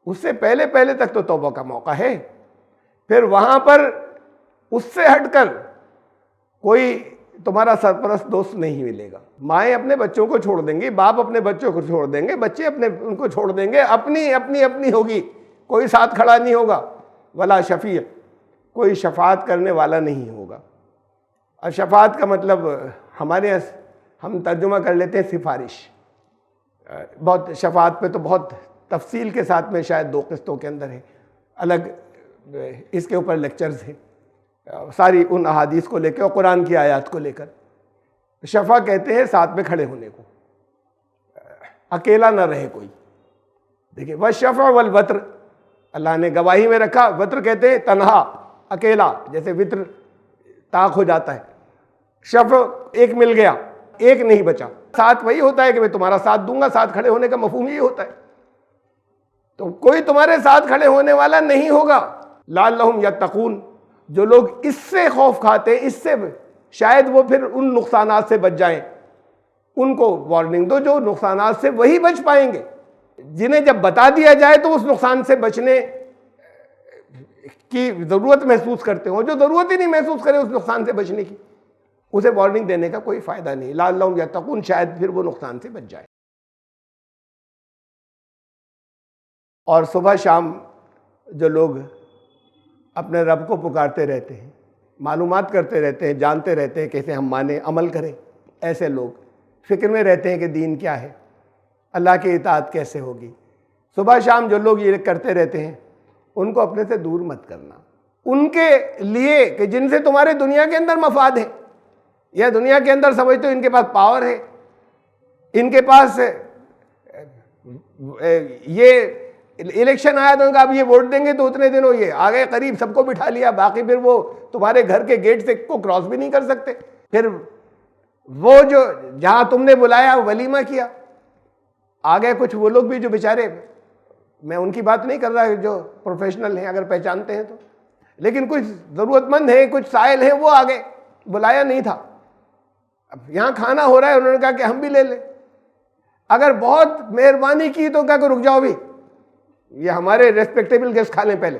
A: اس سے پہلے تک تو توبہ کا موقع ہے. پھر وہاں پر اس سے ہٹ کر کوئی تمہارا سرپرست دوست نہیں ملے گا. مائیں اپنے بچوں کو چھوڑ دیں گی, باپ اپنے بچوں کو چھوڑ دیں گے, بچے اپنے ان کو چھوڑ دیں گے, اپنی ہوگی, کوئی ساتھ کھڑا نہیں ہوگا. ولا شفیع, کوئی شفاعت کرنے والا نہیں ہوگا. اب شفاعت کا مطلب ہمارے ہم ترجمہ کر لیتے ہیں سفارش. بہت شفاعت پہ تو بہت تفصیل کے ساتھ میں شاید 2 قسطوں کے اندر ہے, الگ اس کے اوپر لیکچرز ہیں, ساری ان احادیث کو لے کے اور قرآن کی آیات کو لے کر. شفا کہتے ہیں ساتھ میں کھڑے ہونے کو, اکیلا نہ رہے کوئی. دیکھیں والشفع والوتر, اللہ نے گواہی میں رکھا. وتر کہتے ہیں تنہا, اکیلا, جیسے وتر طاق ہو جاتا ہے. شفع ایک مل گیا, ایک نہیں بچا. ساتھ وہی ہوتا ہے کہ میں تمہارا ساتھ دوں گا, ساتھ کھڑے ہونے کا مفہوم یہ ہوتا ہے. تو کوئی تمہارے ساتھ کھڑے ہونے والا نہیں ہوگا. لعلہم یتقون, جو لوگ اس سے خوف کھاتے ہیں, اس سے شاید وہ پھر ان نقصانات سے بچ جائیں, ان کو وارننگ دو. جو نقصانات سے وہی بچ پائیں گے جنہیں جب بتا دیا جائے تو اس نقصان سے بچنے کی ضرورت محسوس کرتے ہوں. جو ضرورت ہی نہیں محسوس کرے اس نقصان سے بچنے کی, اسے وارننگ دینے کا کوئی فائدہ نہیں. لعلہم یتقون, شاید پھر وہ نقصان سے بچ جائے. اور صبح شام جو لوگ اپنے رب کو پکارتے رہتے ہیں, معلومات کرتے رہتے ہیں, جانتے رہتے ہیں کیسے ہم مانیں, عمل کریں, ایسے لوگ فکر میں رہتے ہیں کہ دین کیا ہے, اللہ کی اطاعت کیسے ہوگی. صبح شام جو لوگ یہ کرتے رہتے ہیں, ان کو اپنے سے دور مت کرنا. ان کے لیے کہ جن سے تمہارے دنیا کے اندر مفاد ہے, یا دنیا کے اندر سمجھتے ہو ان کے پاس پاور ہے, ان کے پاس یہ الیکشن آیا تو ان کا اب یہ ووٹ دیں گے تو اتنے دنوں یہ آ گئے قریب، سب کو بٹھا لیا، باقی پھر وہ تمہارے گھر کے گیٹ سے کو کراس بھی نہیں کر سکتے. پھر وہ جو جہاں تم نے بلایا ولیمہ کیا، آ گئے کچھ وہ لوگ بھی جو بیچارے، میں ان کی بات نہیں کر رہا جو پروفیشنل ہیں اگر پہچانتے ہیں تو، لیکن کچھ ضرورت مند ہیں، کچھ سائل ہیں، وہ آ گئے، بلایا نہیں تھا. اب یہاں کھانا ہو رہا ہے، انہوں نے کہا کہ ہم بھی لے لیں. اگر بہت مہربانی کی تو کہا کہ رک جاؤ بھی، یہ ہمارے ریسپیکٹیبل گیسٹ کھا لیں پہلے،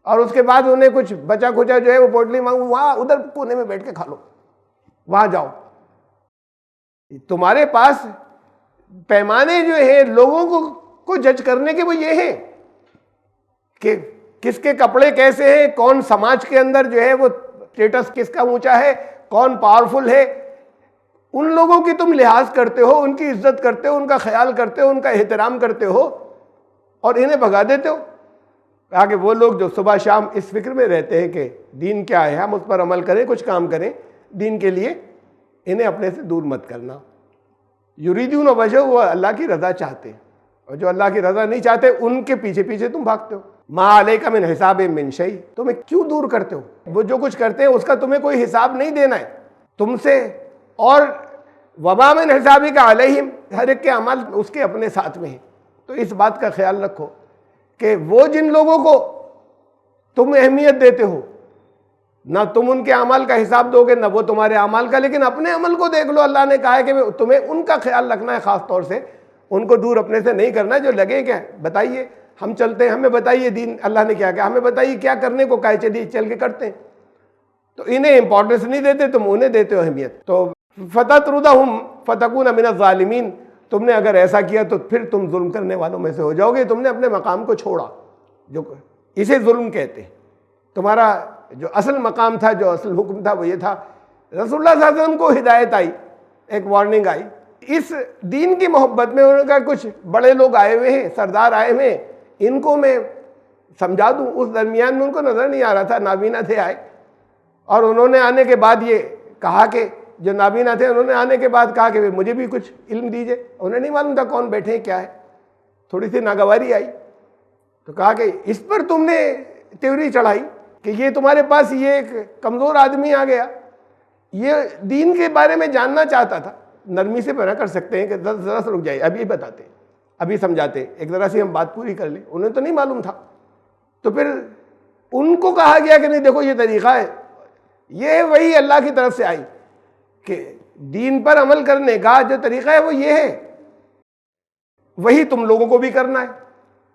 A: اور اس کے بعد انہیں کچھ بچا کھچا جو ہے وہ پوٹلی مانگو، وہاں ادھر کونے میں بیٹھ کے کھا لو، وہاں جاؤ. تمہارے پاس پیمانے جو ہیں لوگوں کو جج کرنے کے وہ یہ ہیں کہ کس کے کپڑے کیسے ہیں، کون سماج کے اندر جو ہے وہ اسٹیٹس کس کا اونچا ہے، کون پاورفل ہے. ان لوگوں کی تم لحاظ کرتے ہو، ان کی عزت کرتے ہو، ان کا خیال کرتے ہو، ان کا احترام کرتے ہو، اور انہیں بھگا دیتے ہو. کہا کہ وہ لوگ جو صبح شام اس فکر میں رہتے ہیں کہ دین کیا ہے، ہم اس پر عمل کریں، کچھ کام کریں دین کے لیے، انہیں اپنے سے دور مت کرنا. یریدون وجہ، وہ اللہ کی رضا چاہتے ہیں، اور جو اللہ کی رضا نہیں چاہتے ان کے پیچھے پیچھے تم بھاگتے ہو. ما علیک من حساب من شیء، تمہیں کیوں دور کرتے ہو؟ وہ جو کچھ کرتے ہیں اس کا تمہیں کوئی حساب نہیں دینا ہے تم سے. اور وما من حسابک علیہم، ہر ایک کے عمل اس کے اپنے ساتھ میں ہیں. تو اس بات کا خیال رکھو کہ وہ جن لوگوں کو تم اہمیت دیتے ہو، نہ تم ان کے اعمال کا حساب دو گے، نہ وہ تمہارے اعمال کا، لیکن اپنے عمل کو دیکھ لو. اللہ نے کہا ہے کہ تمہیں ان کا خیال رکھنا ہے، خاص طور سے ان کو دور اپنے سے نہیں کرنا. جو لگے کیا بتائیے، ہم چلتے ہیں، ہمیں بتائیے دین اللہ نے کیا کہا، ہمیں بتائیے کیا کرنے کو کہا، چلیے چل کے کرتے ہیں. تو انہیں امپورٹنس نہیں دیتے، تم انہیں دیتے ہو اہمیت. تو فتطردہم فتکون من الظالمین، تم نے اگر ایسا کیا تو پھر تم ظلم کرنے والوں میں سے ہو جاؤ گے. تم نے اپنے مقام کو چھوڑا، جو اسے ظلم کہتے ہیں. تمہارا جو اصل مقام تھا، جو اصل حکم تھا وہ یہ تھا. رسول اللہ صلی اللہ علیہ وسلم کو ہدایت آئی، ایک وارننگ آئی اس دین کی محبت میں. انہوں نے کہا کچھ بڑے لوگ آئے ہوئے ہیں، سردار آئے ہوئے ہیں، ان کو میں سمجھا دوں. اس درمیان میں ان کو نظر نہیں آ رہا تھا، نابینا تھے آئے، اور انہوں نے آنے کے بعد یہ کہا کہ جو نابینا تھے انہوں نے آنے کے بعد کہا کہ مجھے بھی کچھ علم دیجئے. انہیں نہیں معلوم تھا کون بیٹھے ہیں کیا ہے، تھوڑی سی ناگواری آئی. تو کہا کہ اس پر تم نے تیوری چڑھائی کہ یہ تمہارے پاس یہ ایک کمزور آدمی آ گیا، یہ دین کے بارے میں جاننا چاہتا تھا. نرمی سے پیدا کر سکتے ہیں کہ ذرا سے رک جائے، ابھی بتاتے، ابھی سمجھاتے، ایک ذرا سی ہم بات پوری کر لیں. انہیں تو نہیں معلوم تھا. تو پھر ان کو کہا گیا کہ نہیں دیکھو یہ طریقہ ہے، یہ وہی اللہ کی طرف سے آئی کہ دین پر عمل کرنے کا جو طریقہ ہے وہ یہ ہے، وہی تم لوگوں کو بھی کرنا ہے.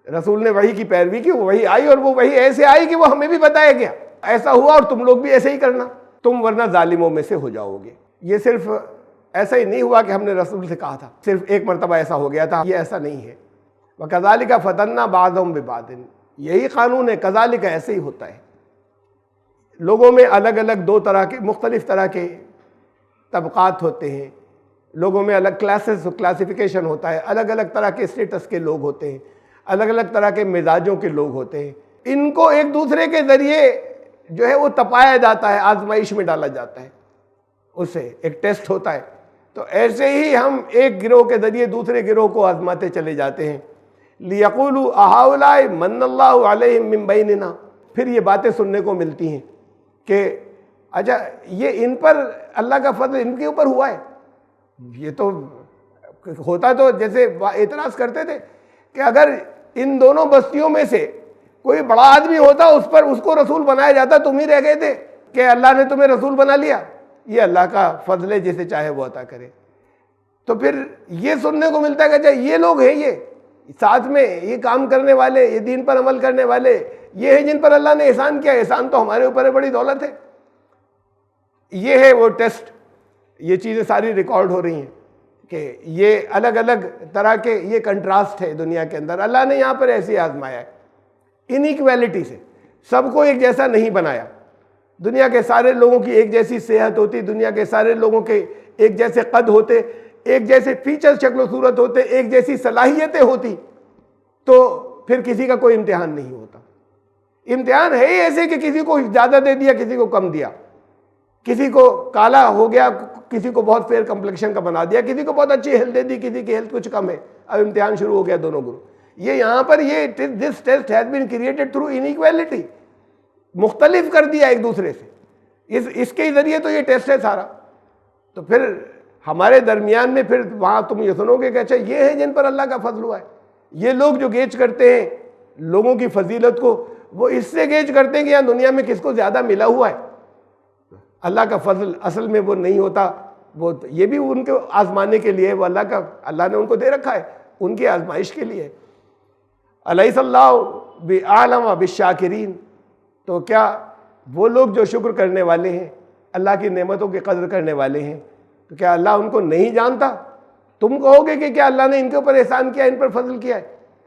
A: رسول نے وہی کی پیروی کی، وہی آئی، اور وہ وہی ایسے آئی کہ وہ ہمیں بھی بتایا گیا ایسا ہوا، اور تم لوگ بھی ایسے ہی کرنا، تم ورنہ ظالموں میں سے ہو جاؤ گے. یہ صرف ایسا ہی نہیں ہوا کہ ہم نے رسول سے کہا تھا، صرف ایک مرتبہ ایسا ہو گیا تھا، یہ ایسا نہیں ہے. وَكَذَلِكَ فَتَنَّا بَعْضَهُم بِبَعْضٍ، یہی قانون ہے. کذالک ایسے ہی ہوتا ہے. لوگوں میں الگ الگ دو طرح کے، مختلف طرح کے طبقات ہوتے ہیں. لوگوں میں الگ کلاسز، کلاسیفیکیشن ہوتا ہے، الگ الگ طرح کے اسٹیٹس کے لوگ ہوتے ہیں، الگ الگ طرح کے مزاجوں کے لوگ ہوتے ہیں. ان کو ایک دوسرے کے ذریعے جو ہے وہ تپایا جاتا ہے، آزمائش میں ڈالا جاتا ہے، اس سے ایک ٹیسٹ ہوتا ہے. تو ایسے ہی ہم ایک گروہ کے ذریعے دوسرے گروہ کو آزماتے چلے جاتے ہیں. لِيَقُولُوا أَهَؤُلَاءِ مَنَّ اللَّهُ عَلَيْهِم مِّن بَيْنِنَا، پھر یہ باتیں سننے کو ملتی ہیں کہ اچھا یہ ان پر اللہ کا فضل ان کے اوپر ہوا ہے. یہ تو ہوتا تو جیسے اعتراض کرتے تھے کہ اگر ان دونوں بستیوں میں سے کوئی بڑا آدمی ہوتا اس پر اس کو رسول بنایا جاتا، تم ہی رہ گئے تھے کہ اللہ نے تمہیں رسول بنا لیا. یہ اللہ کا فضل ہے، جسے چاہے وہ عطا کرے. تو پھر یہ سننے کو ملتا ہے کہ اچھا یہ لوگ ہیں، یہ ساتھ میں یہ کام کرنے والے، یہ دین پر عمل کرنے والے، یہ ہیں جن پر اللہ نے احسان کیا. احسان تو ہمارے اوپر ہے، بڑی دولت ہے. یہ ہے وہ ٹیسٹ. یہ چیزیں ساری ریکارڈ ہو رہی ہیں کہ یہ الگ الگ طرح کے یہ کنٹراسٹ ہے دنیا کے اندر. اللہ نے یہاں پر ایسے آزمایا ہے انیکویلٹی سے، سب کو ایک جیسا نہیں بنایا. دنیا کے سارے لوگوں کی ایک جیسی صحت ہوتی، دنیا کے سارے لوگوں کے ایک جیسے قد ہوتے، ایک جیسے فیچر شکل و صورت ہوتے، ایک جیسی صلاحیتیں ہوتی، تو پھر کسی کا کوئی امتحان نہیں ہوتا. امتحان ہے ہی ایسے کہ کسی کو زیادہ دے دیا، کسی کو کم دیا، کسی کو کالا ہو گیا، کسی کو بہت فیئر کمپلیکشن کا بنا دیا, کسی کو بہت اچھی ہیلتھ دے دی, کسی کی ہیلتھ کچھ کم ہے, اب امتحان شروع ہو گیا دونوں گروپ. یہ یہاں پر یہ this test has been created through inequality, مختلف کر دیا ایک دوسرے سے, اس کے ذریعے تو یہ ٹیسٹ ہے سارا. تو پھر ہمارے درمیان میں پھر وہاں تم یہ سنو گے کہ اچھا یہ ہے جن پر اللہ کا فضل ہوا ہے. یہ لوگ جو گیج کرتے ہیں لوگوں کی فضیلت کو, وہ اس سے گیج کرتے ہیں کہ یہاں دنیا میں کس کو زیادہ ملا ہوا ہے. اللہ کا فضل اصل میں وہ نہیں ہوتا, وہ یہ بھی ان کو آزمانے کے لیے, وہ اللہ نے ان کو دے رکھا ہے ان کی آزمائش کے لیے. الیس اللہ بعالم بالشاکرین, تو کیا وہ لوگ جو شکر کرنے والے ہیں, اللہ کی نعمتوں کی قدر کرنے والے ہیں, تو کیا اللہ ان کو نہیں جانتا؟ تم کہو گے کہ کیا اللہ نے ان کے اوپر احسان کیا, ان پر فضل کیا ہے؟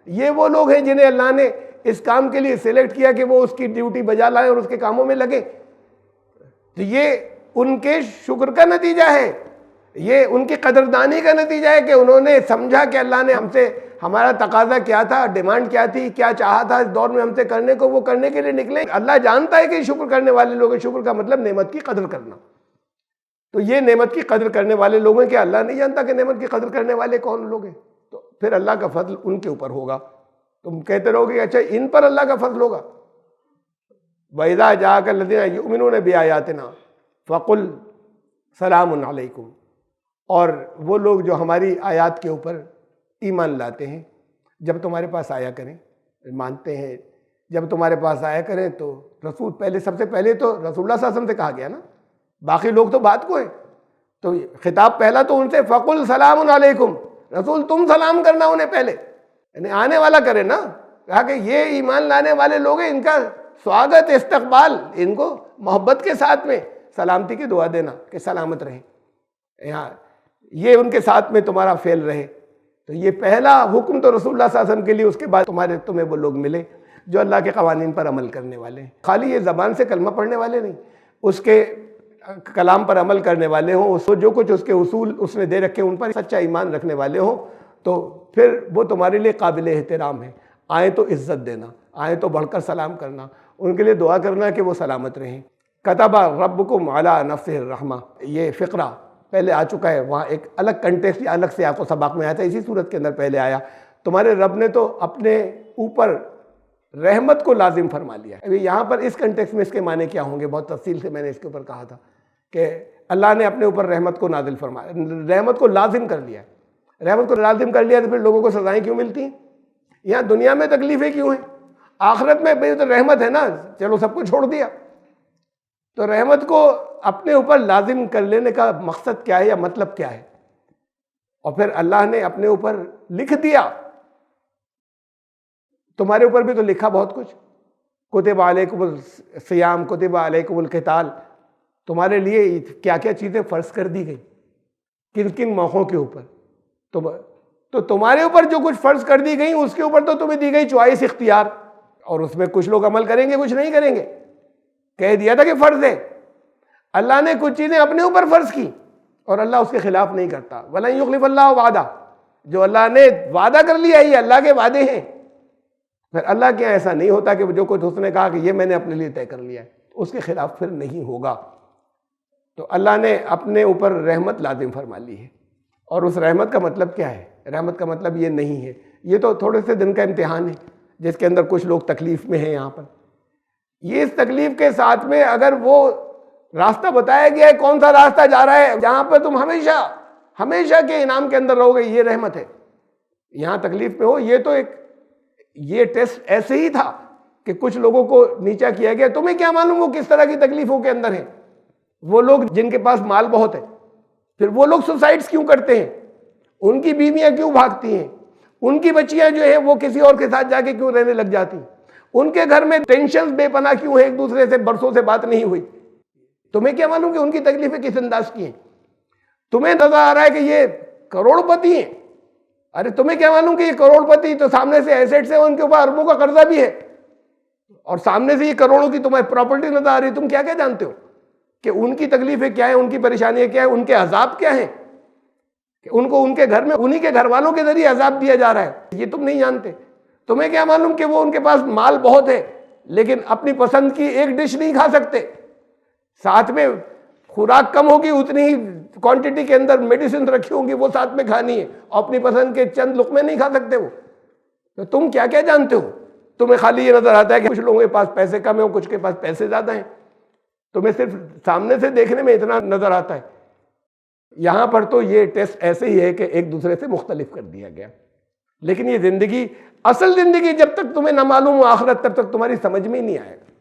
A: یہ وہ لوگ ہیں جنہیں اللہ نے اس کام کے لیے سلیکٹ کیا کہ وہ اس کی ڈیوٹی بجا لائیں اور اس کے کاموں میں لگے. تو یہ ان کے شکر کا نتیجہ ہے, یہ ان کی قدردانی کا نتیجہ ہے کہ انہوں نے سمجھا کہ اللہ نے ہم سے, ہمارا تقاضا کیا تھا, ڈیمانڈ کیا تھی, کیا چاہا تھا اس دور میں ہم سے کرنے کو, وہ کرنے کے لیے نکلے. اللہ جانتا ہے کہ شکر کرنے والے لوگ ہیں. شکر کا مطلب نعمت کی قدر کرنا. تو یہ نعمت کی قدر کرنے والے لوگ ہیں کہ اللہ نہیں جانتا کہ نعمت کی قدر کرنے والے کون لوگ ہیں. تو پھر اللہ کا فضل ان کے اوپر ہوگا. تم کہتے رہو گے اچھا ان پر اللہ کا فضل ہوگا. وَإِذَا جَاءَكَ الَّذِينَ يُؤْمِنُونَ بِآيَاتِنَا فَقُلْ سَلَامٌ عَلَيْكُمْ, اور وہ لوگ جو ہماری آیات کے اوپر ایمان لاتے ہیں, جب تمہارے پاس آیا کریں, مانتے ہیں, جب تمہارے پاس آیا کریں تو رسول پہلے, سب سے پہلے تو رسول اللہ صلی اللہ علیہ وسلم سے کہا گیا نا, باقی لوگ تو بات کو ہیں. تو خطاب پہلا تو ان سے فَقُلْ سَلَامٌ عَلَيْكُمْ, رسول تم سلام کرنا انہیں پہلے, یعنی آنے والا کرے نا. کہا کہ یہ ایمان لانے والے لوگ ہیں, ان کا سواگت, استقبال, ان کو محبت کے ساتھ میں سلامتی کی دعا دینا کہ سلامت رہیں, یہاں یہ ان کے ساتھ میں تمہارا فعل رہے. تو یہ پہلا حکم تو رسول اللہ صلی اللہ علیہ وسلم کے لیے, اس کے بعد تمہیں وہ لوگ ملے جو اللہ کے قوانین پر عمل کرنے والے ہیں. خالی یہ زبان سے کلمہ پڑھنے والے نہیں, اس کے کلام پر عمل کرنے والے ہوں, اس کو جو کچھ اس کے اصول اس نے دے رکھے ان پر سچا ایمان رکھنے والے ہوں, تو پھر وہ تمہارے لیے قابل احترام ہے. آئیں تو عزت دینا, آئیں تو بڑھ کر سلام کرنا, ان کے لیے دعا کرنا کہ وہ سلامت رہیں. کتب ربکم علی نفسہ الرحمہ, یہ فقرہ پہلے آ چکا ہے, وہاں ایک الگ کنٹیکسٹ یا الگ سے آپ کو سباق میں آیا تھا, اسی صورت کے اندر پہلے آیا. تمہارے رب نے تو اپنے اوپر رحمت کو لازم فرما لیا. ابھی یہاں پر اس کنٹیکسٹ میں اس کے معنی کیا ہوں گے, بہت تفصیل سے میں نے اس کے اوپر کہا تھا کہ اللہ نے اپنے اوپر رحمت کو نازل فرمایا, رحمت کو لازم کر لیا. رحمت کو لازم کر لیا تو پھر لوگوں کو سزائیں کیوں ملتی ہیں؟ یہاں دنیا میں تکلیفیں کیوں ہیں؟ آخرت میں بھئی تو رحمت ہے نا, چلو سب کو چھوڑ دیا. تو رحمت کو اپنے اوپر لازم کر لینے کا مقصد کیا ہے یا مطلب کیا ہے؟ اور پھر اللہ نے اپنے اوپر لکھ دیا. تمہارے اوپر بھی تو لکھا بہت کچھ, کتب علیکم الصیام, کتب علیکم القتال, تمہارے لیے کیا کیا چیزیں فرض کر دی گئی, کن کن موقعوں کے اوپر. تو تمہارے اوپر جو کچھ فرض کر دی گئی اس کے اوپر تو تمہیں دی گئی چوائس, اختیار, اور اس میں کچھ لوگ عمل کریں گے کچھ نہیں کریں گے. کہہ دیا تھا کہ فرض ہے. اللہ نے کچھ چیزیں اپنے اوپر فرض کی اور اللہ اس کے خلاف نہیں کرتا. وَلَن يُخْلِفَ اللَّهُ وَعْدَهُ, جو اللہ نے وعدہ کر لیا یہ اللہ کے وعدے ہیں. پھر اللہ کے ایسا نہیں ہوتا کہ جو کچھ اس نے کہا کہ یہ میں نے اپنے لیے طے کر لیا ہے, اس کے خلاف پھر نہیں ہوگا. تو اللہ نے اپنے اوپر رحمت لازم فرما لی ہے. اور اس رحمت کا مطلب کیا ہے؟ رحمت کا مطلب یہ نہیں ہے, یہ تو تھوڑے سے دن کا امتحان ہے جس کے اندر کچھ لوگ تکلیف میں ہیں. یہاں پر یہ اس تکلیف کے ساتھ میں اگر وہ راستہ بتایا گیا ہے, کون سا راستہ جا رہا ہے جہاں پر تم ہمیشہ کے انعام کے اندر رہو گے, یہ رحمت ہے. یہاں تکلیف میں ہو, یہ تو یہ ٹیسٹ ایسے ہی تھا کہ کچھ لوگوں کو نیچا کیا گیا. تمہیں کیا معلوم وہ کس طرح کی تکلیفوں کے اندر ہیں؟ وہ لوگ جن کے پاس مال بہت ہے, پھر وہ لوگ سوسائڈز کیوں کرتے ہیں, ان کی بیویاں کیوں بھاگتی ہیں, ان کی بچیاں جو ہیں وہ کسی اور کے ساتھ جا کے کیوں رہنے لگ جاتی, ان کے گھر میں ٹینشنز بے پناہ کیوں ہیں, ایک دوسرے سے برسوں سے بات نہیں ہوئی. تمہیں کیا معلوم کہ ان کی تکلیفیں کس انداز کی ہیں؟ تمہیں نظر آ رہا ہے کہ یہ کروڑ پتی ہیں. ارے تمہیں کیا معلوم کہ یہ کروڑ پتی تو سامنے سے ایسیٹس ہیں, ان کے اوپر اربوں کا قرضہ بھی ہے, اور سامنے سے یہ کروڑوں کی تمہیں پراپرٹی نظر آ رہی ہے. تم کیا جانتے ہو کہ ان کی تکلیفیں کیا ہیں, ان کی پریشانیاں کیا ہیں, ان کے عذاب کیا ہیں, کہ ان کو ان کے گھر میں انہی کے گھر والوں کے ذریعے عذاب دیا جا رہا ہے, یہ تم نہیں جانتے. تمہیں کیا معلوم کہ وہ ان کے پاس مال بہت ہے لیکن اپنی پسند کی ایک ڈش نہیں کھا سکتے, ساتھ میں خوراک کم ہوگی اتنی ہی کوانٹٹی کے اندر میڈیسن رکھی ہوں گی، وہ ساتھ میں کھانی ہے، اور اپنی پسند کے چند لقمے نہیں کھا سکتے وہ. تو تم کیا کیا جانتے ہو؟ تمہیں خالی یہ نظر آتا ہے کہ کچھ لوگوں کے پاس پیسے کم ہیں اور کچھ کے پاس پیسے زیادہ ہیں. تمہیں صرف سامنے سے دیکھنے میں اتنا نظر آتا ہے. یہاں پر تو یہ ٹیسٹ ایسے ہی ہے کہ ایک دوسرے سے مختلف کر دیا گیا. لیکن یہ زندگی، اصل زندگی جب تک تمہیں نہ معلوم ہو آخرت، تب تک تمہاری سمجھ میں ہی نہیں آئے گا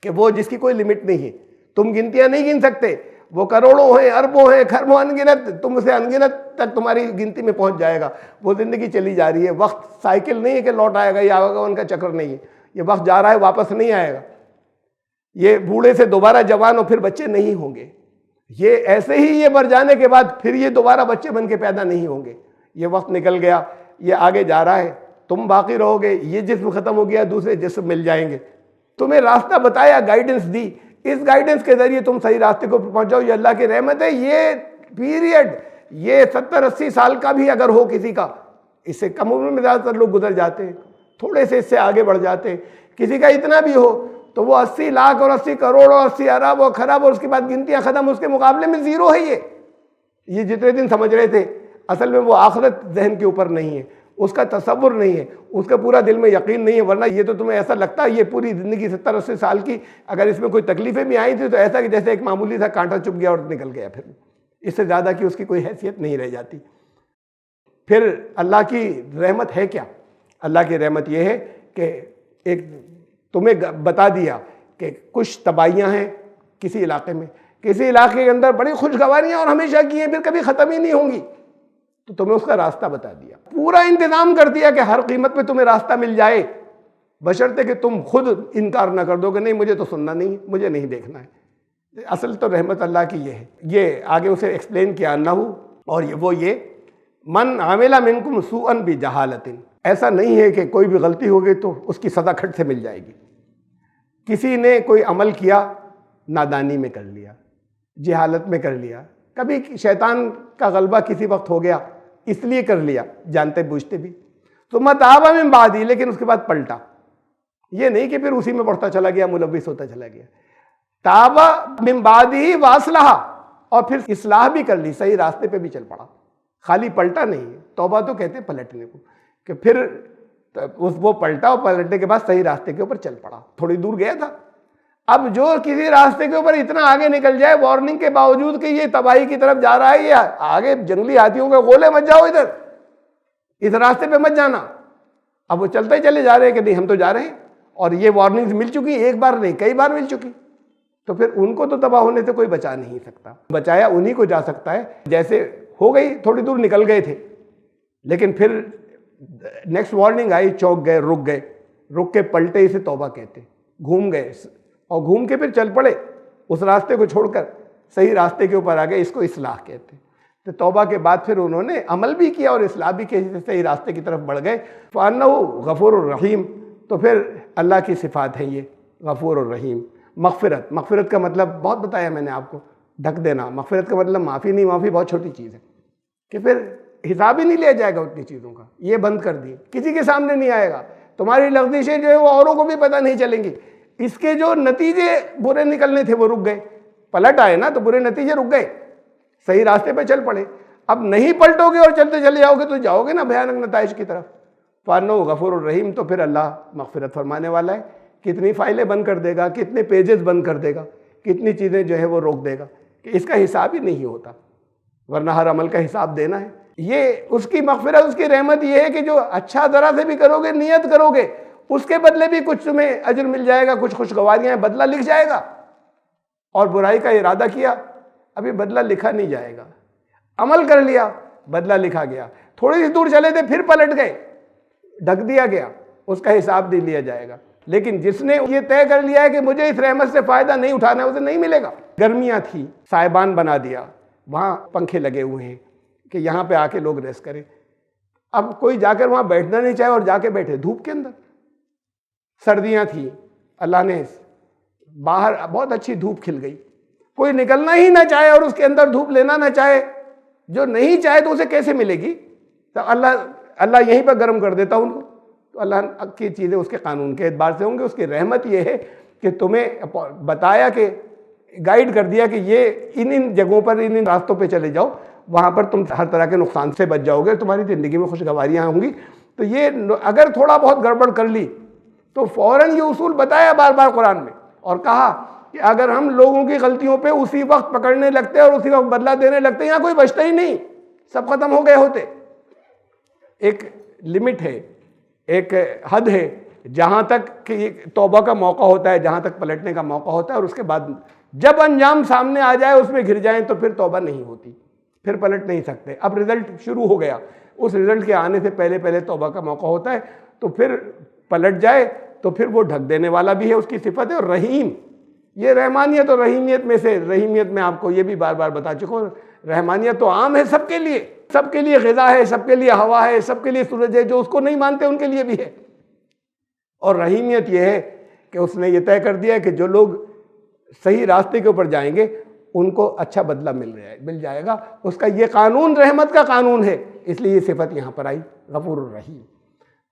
A: کہ وہ جس کی کوئی لمٹ نہیں ہے. تم گنتیاں نہیں گن سکتے، وہ کروڑوں ہیں، اربوں ہیں، خربوں انگنت، تم سے انگنت تک تمہاری گنتی میں پہنچ جائے گا. وہ زندگی چلی جا رہی ہے. وقت سائیکل نہیں ہے کہ لوٹ آئے گا، یہ آگمن کا چکر نہیں ہے. یہ وقت جا رہا ہے، واپس نہیں آئے گا. یہ بوڑھے سے دوبارہ جوان اور پھر بچے نہیں ہوں گے. یہ ایسے ہی یہ مر جانے کے بعد پھر یہ دوبارہ بچے بن کے پیدا نہیں ہوں گے. یہ وقت نکل گیا، یہ آگے جا رہا ہے، تم باقی رہو گے. یہ جسم ختم ہو گیا، دوسرے جسم مل جائیں گے. تمہیں راستہ بتایا، گائیڈنس دی، اس گائیڈنس کے ذریعے تم صحیح راستے کو پہنچ جاؤ. یہ اللہ کی رحمت ہے. یہ پیریڈ، یہ 70-80 سال کا بھی اگر ہو کسی کا، اس سے کم عمر میں زیادہ تر لوگ گزر جاتے ہیں، تھوڑے سے اس سے آگے بڑھ جاتے ہیں. کسی کا اتنا بھی ہو تو وہ 80 لاکھ اور 80 کروڑ اور 80 ارب اور خراب، اور اس کے بعد گنتیاں ختم. اس کے مقابلے میں زیرو ہے. یہ جتنے دن سمجھ رہے تھے، اصل میں وہ آخرت ذہن کے اوپر نہیں ہے، اس کا تصور نہیں ہے، اس کا پورا دل میں یقین نہیں ہے. ورنہ یہ تو تمہیں ایسا لگتا ہے یہ پوری زندگی 70-80 سال کی، اگر اس میں کوئی تکلیفیں بھی آئی تھی تو ایسا کہ جیسے ایک معمولی سا کانٹا چپ گیا اور نکل گیا. پھر اس سے زیادہ کی اس کی کوئی حیثیت نہیں رہ جاتی. پھر اللہ کی رحمت ہے کیا؟ اللہ کی رحمت یہ ہے کہ ایک تمہیں بتا دیا کہ کچھ تباہیاں ہیں کسی علاقے میں، کسی علاقے کے اندر بڑی خوشگواریاں اور ہمیشہ کی ہیں، پھر کبھی ختم ہی نہیں ہوں گی. تو تمہیں اس کا راستہ بتا دیا، پورا انتظام کر دیا کہ ہر قیمت پہ تمہیں راستہ مل جائے، بشرطے کہ تم خود انکار نہ کر دو کہ نہیں مجھے تو سننا نہیں، مجھے نہیں دیکھنا ہے. اصل تو رحمت اللہ کی یہ ہے. یہ آگے اسے ایکسپلین کیا نہ ہو، اور وہ یہ من عمل منکم سوءا بجہالۃ، ایسا نہیں ہے کہ کوئی بھی غلطی ہوگی تو اس کی سزا کھٹ سے مل جائے گی. کسی نے کوئی عمل کیا، نادانی میں کر لیا، جہالت میں کر لیا، کبھی شیطان کا غلبہ کسی وقت ہو گیا اس لیے کر لیا جانتے بوجھتے بھی، تو تاب من بعد، لیکن اس کے بعد پلٹا. یہ نہیں کہ پھر اسی میں بڑھتا چلا گیا، ملوث ہوتا چلا گیا. تاب من بعد ہی واصلح، اور پھر اصلاح بھی کر لی، صحیح راستے پہ بھی چل پڑا. خالی پلٹا نہیں، توبہ تو کہتے ہیں پلٹنے کو، کہ پھر وہ پلٹا اور پلٹنے کے بعد صحیح راستے کے اوپر چل پڑا. تھوڑی دور گیا تھا. اب جو کسی راستے کے اوپر اتنا آگے نکل جائے وارننگ کے باوجود کہ یہ تباہی کی طرف جا رہا ہے، یہ آگے جنگلی ہاتھیوں کے غولے مت جاؤ، ادھر اس راستے پہ مت جانا. اب وہ چلتے ہی چلے جا رہے ہیں کہ نہیں ہم تو جا رہے ہیں، اور یہ وارننگز مل چکی، ایک بار نہیں کئی بار مل چکی. تو پھر ان کو تو تباہ ہونے سے کوئی بچا نہیں سکتا. بچایا انہی کو جا سکتا ہے. جیسے ہو گئی، تھوڑی دور نکل گئے تھے، لیکن پھر نیکسٹ وارننگ آئی، چوک گئے، رک کے پلٹے، اسے توبہ کہتے. گھوم گئے اور گھوم کے پھر چل پڑے، اس راستے کو چھوڑ کر صحیح راستے کے اوپر آ گئے، اس کو اصلاح کہتے. تو توبہ کے بعد پھر انہوں نے عمل بھی کیا اور اصلاح بھی کی، صحیح راستے کی طرف بڑھ گئے. فَأَنَّهُ غفور الرحیم. تو پھر اللہ کی صفات ہیں یہ، غفور الرحیم. مغفرت کا مطلب بہت بتایا میں نے آپ کو، ڈھک دینا. مغفرت کا مطلب معافی نہیں، معافی بہت چھوٹی چیز ہے کہ پھر حساب ہی نہیں لیا جائے گا اتنی چیزوں کا. یہ بند کر دی، کسی کے سامنے نہیں آئے گا. تمہاری لغزشیں جو ہے وہ اوروں کو بھی پتہ نہیں چلیں گی. اس کے جو نتیجے برے نکلنے تھے وہ رک گئے. پلٹ آئے نا تو برے نتیجے رک گئے، صحیح راستے پہ چل پڑے. اب نہیں پلٹو گے اور چلتے چلے جاؤ گے تو جاؤ گے نا بھیانک نتائج کی طرف. فَأَنَّهُ غفور الرحیم. تو پھر اللہ مغفرت فرمانے والا ہے. کتنی فائلیں بند کر دے گا، کتنے پیجز بند کر دے گا، کتنی چیزیں جو ہے وہ روک دے گا کہ اس کا حساب ہی نہیں ہوتا. ورنہ ہر عمل کا حساب دینا ہے. یہ اس کی مغفرت، اس کی رحمت یہ ہے کہ جو اچھا ذرا سے بھی کرو گے، نیت کرو گے، اس کے بدلے بھی کچھ تمہیں اجر مل جائے گا، کچھ خوشگواریاں ہیں، بدلہ لکھ جائے گا. اور برائی کا ارادہ کیا، ابھی بدلہ لکھا نہیں جائے گا. عمل کر لیا، بدلہ لکھا گیا. تھوڑی سی دور چلے تھے پھر پلٹ گئے، ڈھک دیا گیا، اس کا حساب دے لیا جائے گا. لیکن جس نے یہ طے کر لیا ہے کہ مجھے اس رحمت سے فائدہ نہیں اٹھانا ہے، اسے نہیں ملے گا. گرمیاں تھی، سائبان بنا دیا، وہاں پنکھے لگے ہوئے ہیں کہ یہاں پہ آ کے لوگ ریسٹ کریں. اب کوئی جا کر وہاں بیٹھنا نہیں چاہے اور جا کے بیٹھے دھوپ کے اندر. سردیاں تھیں، اللہ نے باہر بہت اچھی دھوپ کھل گئی. کوئی نکلنا ہی نہ چاہے اور اس کے اندر دھوپ لینا نہ چاہے، جو نہیں چاہے تو اسے کیسے ملے گی؟ تو اللہ یہیں پر گرم کر دیتا ان کو. تو اللہ کی چیزیں اس کے قانون کے اعتبار سے ہوں گے. اس کی رحمت یہ ہے کہ تمہیں بتایا کہ گائیڈ کر دیا کہ یہ ان جگہوں پر ان راستوں پہ چلے جاؤ، وہاں پر تم ہر طرح کے نقصان سے بچ جاؤ گے، تمہاری زندگی میں خوشگواریاں ہوں گی۔ تو یہ اگر تھوڑا بہت گڑبڑ کر لی تو فوراً یہ اصول بتایا بار بار قرآن میں، اور کہا کہ اگر ہم لوگوں کی غلطیوں پہ اسی وقت پکڑنے لگتے اور اسی وقت بدلہ دینے لگتے، یہاں کوئی بچتا ہی نہیں، سب ختم ہو گئے ہوتے۔ ایک لمٹ ہے، ایک حد ہے جہاں تک کہ توبہ کا موقع ہوتا ہے، جہاں تک پلٹنے کا موقع ہوتا ہے، اور اس کے بعد جب انجام سامنے آ جائے اس میں گر جائیں تو پھر توبہ نہیں ہوتی، پھر پلٹ نہیں سکتے۔ اب رزلٹ شروع ہو گیا، اس رزلٹ کے آنے سے پہلے پہلے توبہ کا موقع ہوتا ہے، تو پھر پلٹ جائے تو پھر وہ ڈھک دینے والا بھی ہے، اس کی صفت ہے، اور رحیم، یہ رحمانیت اور رحیمیت میں سے، رحیمیت میں آپ کو یہ بھی بار بار بتا چکا ہوں، رحمانیت تو عام ہے سب کے لیے، سب کے لیے غذا ہے، سب کے لیے ہوا ہے، سب کے لیے سورج ہے، جو اس کو نہیں مانتے ان کے لیے بھی ہے۔ اور رحیمیت یہ ہے کہ اس نے یہ طے کر دیا ہے کہ جو لوگ صحیح راستے کے اوپر جائیں گے ان کو اچھا بدلہ مل جائے گا، اس کا یہ قانون رحمت کا قانون ہے، اس لیے یہ صفت یہاں پر آئی، غفور الرحیم۔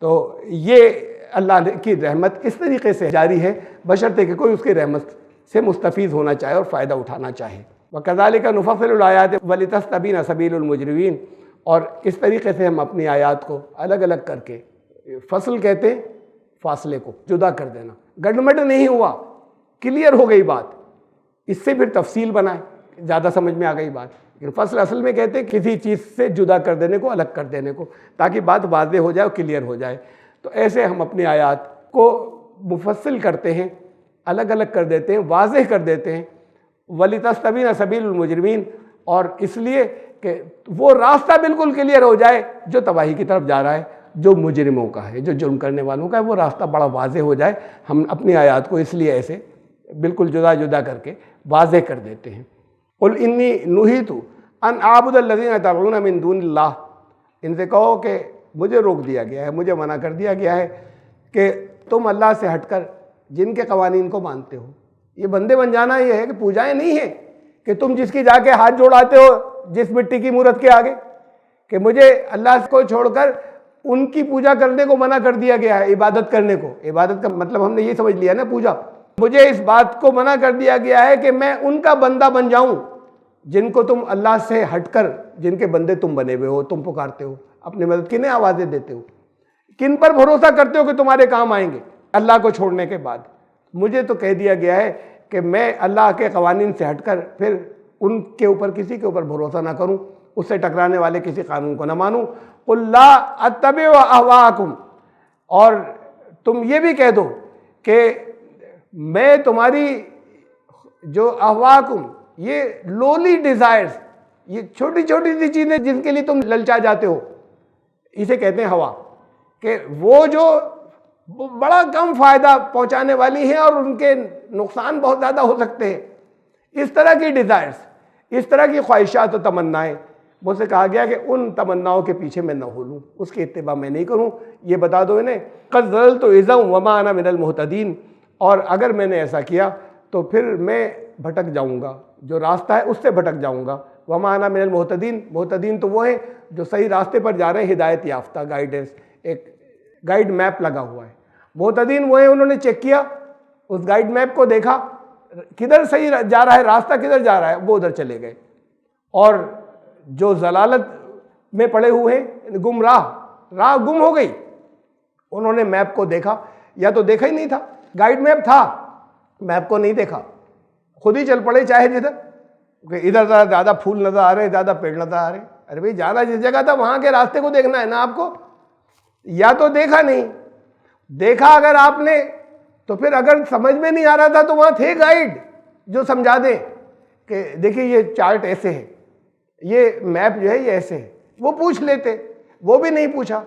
A: تو یہ اللہ کی رحمت اس طریقے سے جاری ہے، بشرطے کہ کوئی اس کی رحمت سے مستفیض ہونا چاہے اور فائدہ اٹھانا چاہے۔ وَكَذَلِكَ نُفَصِّلُ الْآيَاتِ وَلِتَسْتَبِينَ سَبِيلُ الْمُجْرِمِينَ، اور اس طریقے سے ہم اپنی آیات کو الگ الگ کر کے، فصل کہتے ہیں فاصلے کو، جدا کر دینا، گڈمڈ نہیں ہوا، کلیئر ہو گئی بات، اس سے پھر تفصیل بنائیں، زیادہ سمجھ میں آ گئی بات۔ لیکن فصل اصل میں کہتے ہیں کسی چیز سے جدا کر دینے کو، الگ کر دینے کو، تاکہ بات واضح ہو جائے اور کلیئر ہو جائے۔ تو ایسے ہم اپنی آیات کو مفصل کرتے ہیں، الگ الگ کر دیتے ہیں، واضح کر دیتے ہیں، وَلِتَسْتَبِينَ سَبِيلُ الْمُجْرِمِينَ، اور اس لیے کہ وہ راستہ بالکل کلیئر ہو جائے جو تباہی کی طرف جا رہا ہے، جو مجرموں کا ہے، جو جرم کرنے والوں کا ہے، وہ راستہ بڑا واضح ہو جائے۔ ہم اپنی آیات کو اس لیے ایسے بالکل جدا جدا کر کے واضح کر دیتے ہیں۔ قُلْ إِنِّي نُهِیتُ أَنْ أَعْبُدَ الَّذِينَ تَدْعُونَ مِن دُونِ اللَّهِ، ان سے کہو کہ مجھے روک دیا گیا ہے، مجھے منع کر دیا گیا ہے کہ تم اللہ سے ہٹ کر جن کے قوانین کو مانتے ہو۔ یہ بندے بن جانا یہ ہے کہ پوجائیں نہیں ہیں کہ تم جس کی جا کے ہاتھ جوڑاتے ہو جس مٹی کی مورت کے آگے، کہ مجھے اللہ کو چھوڑ کر ان کی پوجا کرنے کو منع کر دیا گیا ہے، عبادت کرنے کو۔ عبادت کا مطلب ہم نے یہ سمجھ لیا نا، پوجا۔ مجھے اس بات کو منع کر دیا گیا ہے کہ میں ان کا بندہ بن جاؤں جن کو تم اللہ سے ہٹ کر، جن کے بندے تم بنے ہوئے ہو، تم پکارتے ہو، اپنی مدد کنہیں آوازیں دیتے ہو، کن پر بھروسہ کرتے ہو کہ تمہارے کام آئیں گے اللہ کو چھوڑنے کے بعد۔ مجھے تو کہہ دیا گیا ہے کہ میں اللہ کے قوانین سے ہٹ کر پھر ان کے اوپر کسی کے اوپر بھروسہ نہ کروں، اس سے ٹکرانے والے کسی قانون کو نہ مانوں۔ قُلْ لَا أَتَّبِعُ أَهْوَاءَكُمْ، اور تم یہ بھی کہہ دو کہ میں تمہاری جو احواکم، یہ لولی ڈیزائرز، یہ چھوٹی چھوٹی سی چیزیں جن کے لیے تم للچا جاتے ہو، اسے کہتے ہیں ہوا، کہ وہ جو بڑا کم فائدہ پہنچانے والی ہیں اور ان کے نقصان بہت زیادہ ہو سکتے ہیں، اس طرح کی ڈیزائرز، اس طرح کی خواہشات و تمنائیں، مجھ سے کہا گیا کہ ان تمناؤں کے پیچھے میں نہ ہو لوں، اس کی اتباع میں نہیں کروں۔ یہ بتا دو انہیں قد ضللت اذا وما انا من المہتدین، اور اگر میں نے ایسا کیا تو پھر میں بھٹک جاؤں گا، جو راستہ ہے اس سے بھٹک جاؤں گا۔ وما انا من المہتدین، مہتدین تو وہ ہیں جو صحیح راستے پر جا رہے ہیں، ہدایت یافتہ، گائیڈنس، ایک گائیڈ میپ لگا ہوا ہے۔ مہتدین وہ ہیں، انہوں نے چیک کیا، اس گائیڈ میپ کو دیکھا، کدھر صحیح جا رہا ہے، راستہ کدھر جا رہا ہے، وہ ادھر چلے گئے۔ اور جو ضلالت میں پڑے ہوئے ہیں، راہ گم ہو گئی، انہوں نے میپ کو دیکھا، یا تو دیکھا ہی نہیں تھا، گائیڈ میپ تھا، میپ کو نہیں دیکھا، خود ہی چل پڑے چاہے جدھر، کہ ادھر زیادہ پھول نظر آ رہے، زیادہ پیڑ نظر آ رہے۔ ارے بھائی جانا جس جگہ تھا وہاں کے راستے کو دیکھنا ہے نا آپ کو، یا تو دیکھا نہیں، دیکھا اگر آپ نے تو پھر اگر سمجھ میں نہیں آ رہا تھا تو وہاں تھے گائیڈ جو سمجھا دیں کہ دیکھیے یہ چارٹ ایسے ہے، یہ میپ جو ہے یہ ایسے ہے، وہ پوچھ لیتے، وہ بھی نہیں پوچھا۔